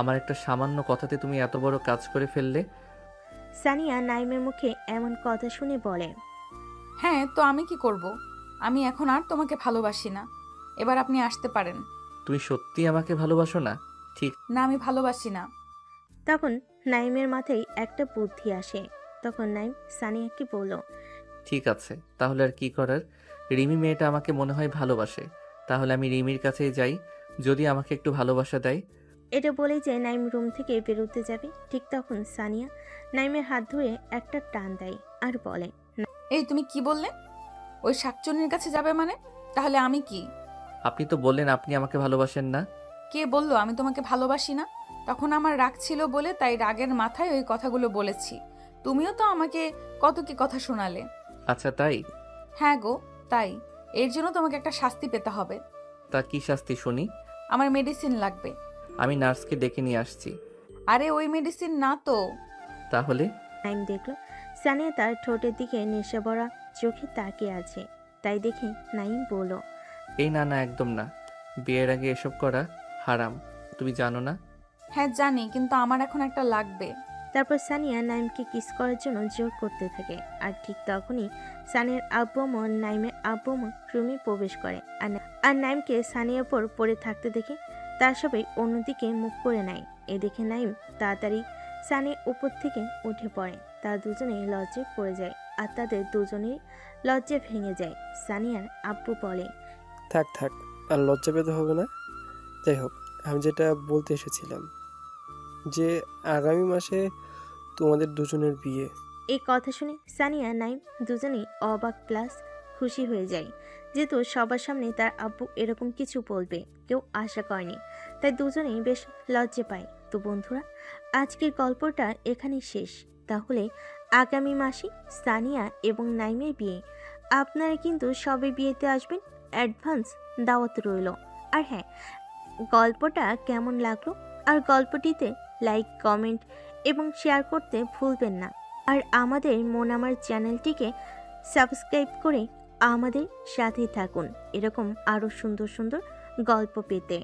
আমার একটা সামান্য কথাতে তুমি এত বড় কাজ করে ফেললে। সানিয়া নাইমের মুখে এমন কথা শুনে বলে, হ্যাঁ, তো আমি কি করব? আমি এখন আর তোমাকে ভালোবাসি না। এবার আপনি আসতে পারেন। তুমি সত্যি আমাকে ভালোবাসো না? ঠিক না, আমি ভালোবাসি না। তখন নাইমের মাথায় একটা বুদ্ধি আসে। তখন নাইম সানিয়াকে বলল, ঠিক আছে, তাহলে আর কি করার? রিমি মেয়েটা আমাকে মনে হয় ভালোবাসে, তাহলে আমি রিমির কাছেই যাই, যদি আমাকে একটু ভালোবাসা দেয়। এটা বলেই যে নাইম রুম থেকে বেরোতে যাবে, ঠিক তখন সানিয়া নাইমের হাত ধরে একটা টান দেয় আর বলে, এই তুমি কি বললে? ওই শাকচুন্নির কাছে যাবে মানে? তাহলে আমি কি? আপনি তো বললেন আপনি আমাকে ভালোবাসেন না। কে বললো আমি তোমাকে ভালোবাসি না? তখন আমার রাগ ছিল বলে তাই রাগের মাথায় ওই কথাগুলো বলেছি। তুমিও তো আমাকে কত কি কথা শোনালে। আচ্ছা তাই? হ্যাঁ গো, তাই। এর জন্য তোমাকে একটা শাস্তি পেতে হবে। তা কি শাস্তি শুনি? আমার মেডিসিন লাগবে। আমি নার্সকে ডেকে নিয়ে আসছি। আরে ওই মেডিসিন না তো। তাহলে? নাইম দেখলো সানিয়া তার ঠোঁটের দিকে নেশা ভরা চোখে তাকিয়ে আছে, তাই দেখে নাইম বলল, এই না না, একদম না। বিয়ের আগে এসব করা হারাম, তুমি জানো না? হ্যাঁ জানি, কিন্তু আমার এখন একটা লাগবে। তারপর সানিয়া নাইমকে কিস করার জন্য জোর করতে থাকে। আর ঠিক তখনই সানিয়ার আব্বু নাইমের আব্বু রুমে প্রবেশ করে আর নাইমকে সানিয়ার উপর পড়ে থাকতে দেখে তার সবাই অন্যদিকে মুখ করে নেয়। এ দেখে নাইম তাড়াতাড়ি সানিয়ার উপর থেকে উঠে পড়ে। তারা দুজনেই লজ্জায় পড়ে যায় আর তাদের দুজনেই লজ্জা ভেঙে যায়। সানিয়ার আব্বু বলে, থাক থাক, আর লজ্জা পেতে হবে না। যাই হোক, আমি যেটা বলতে এসেছিলাম যে আগামী মাসে তোমাদের দুজনের বিয়ে। এই কথা শুনে সানিয়া নাইম দুজনেই অবাক প্লাস খুশি হয়ে যায়, যেহেতু সবার সামনে তার আব্বু এরকম কিছু বলবে কেউ আশা করেনি, তাই দুজনেই বেশ লজ্জা পায়। তো বন্ধুরা, আজকের গল্পটা এখানেই শেষ। তাহলে আগামী মাসে সানিয়া এবং নাইমের বিয়ে। আপনারা কিন্তু সবে বিয়েতে আসবেন, অ্যাডভান্স দাওয়াত রইল। আর হ্যাঁ, গল্পটা কেমন লাগলো আর গল্পটিতে লাইক, কমেন্ট এবং শেয়ার করতে ভুলবেন না। আর আমাদের মন আমার চ্যানেলটিকে সাবস্ক্রাইব করে আমাদের সাথেই থাকুন এরকম আরও সুন্দর সুন্দর গল্প পেতে।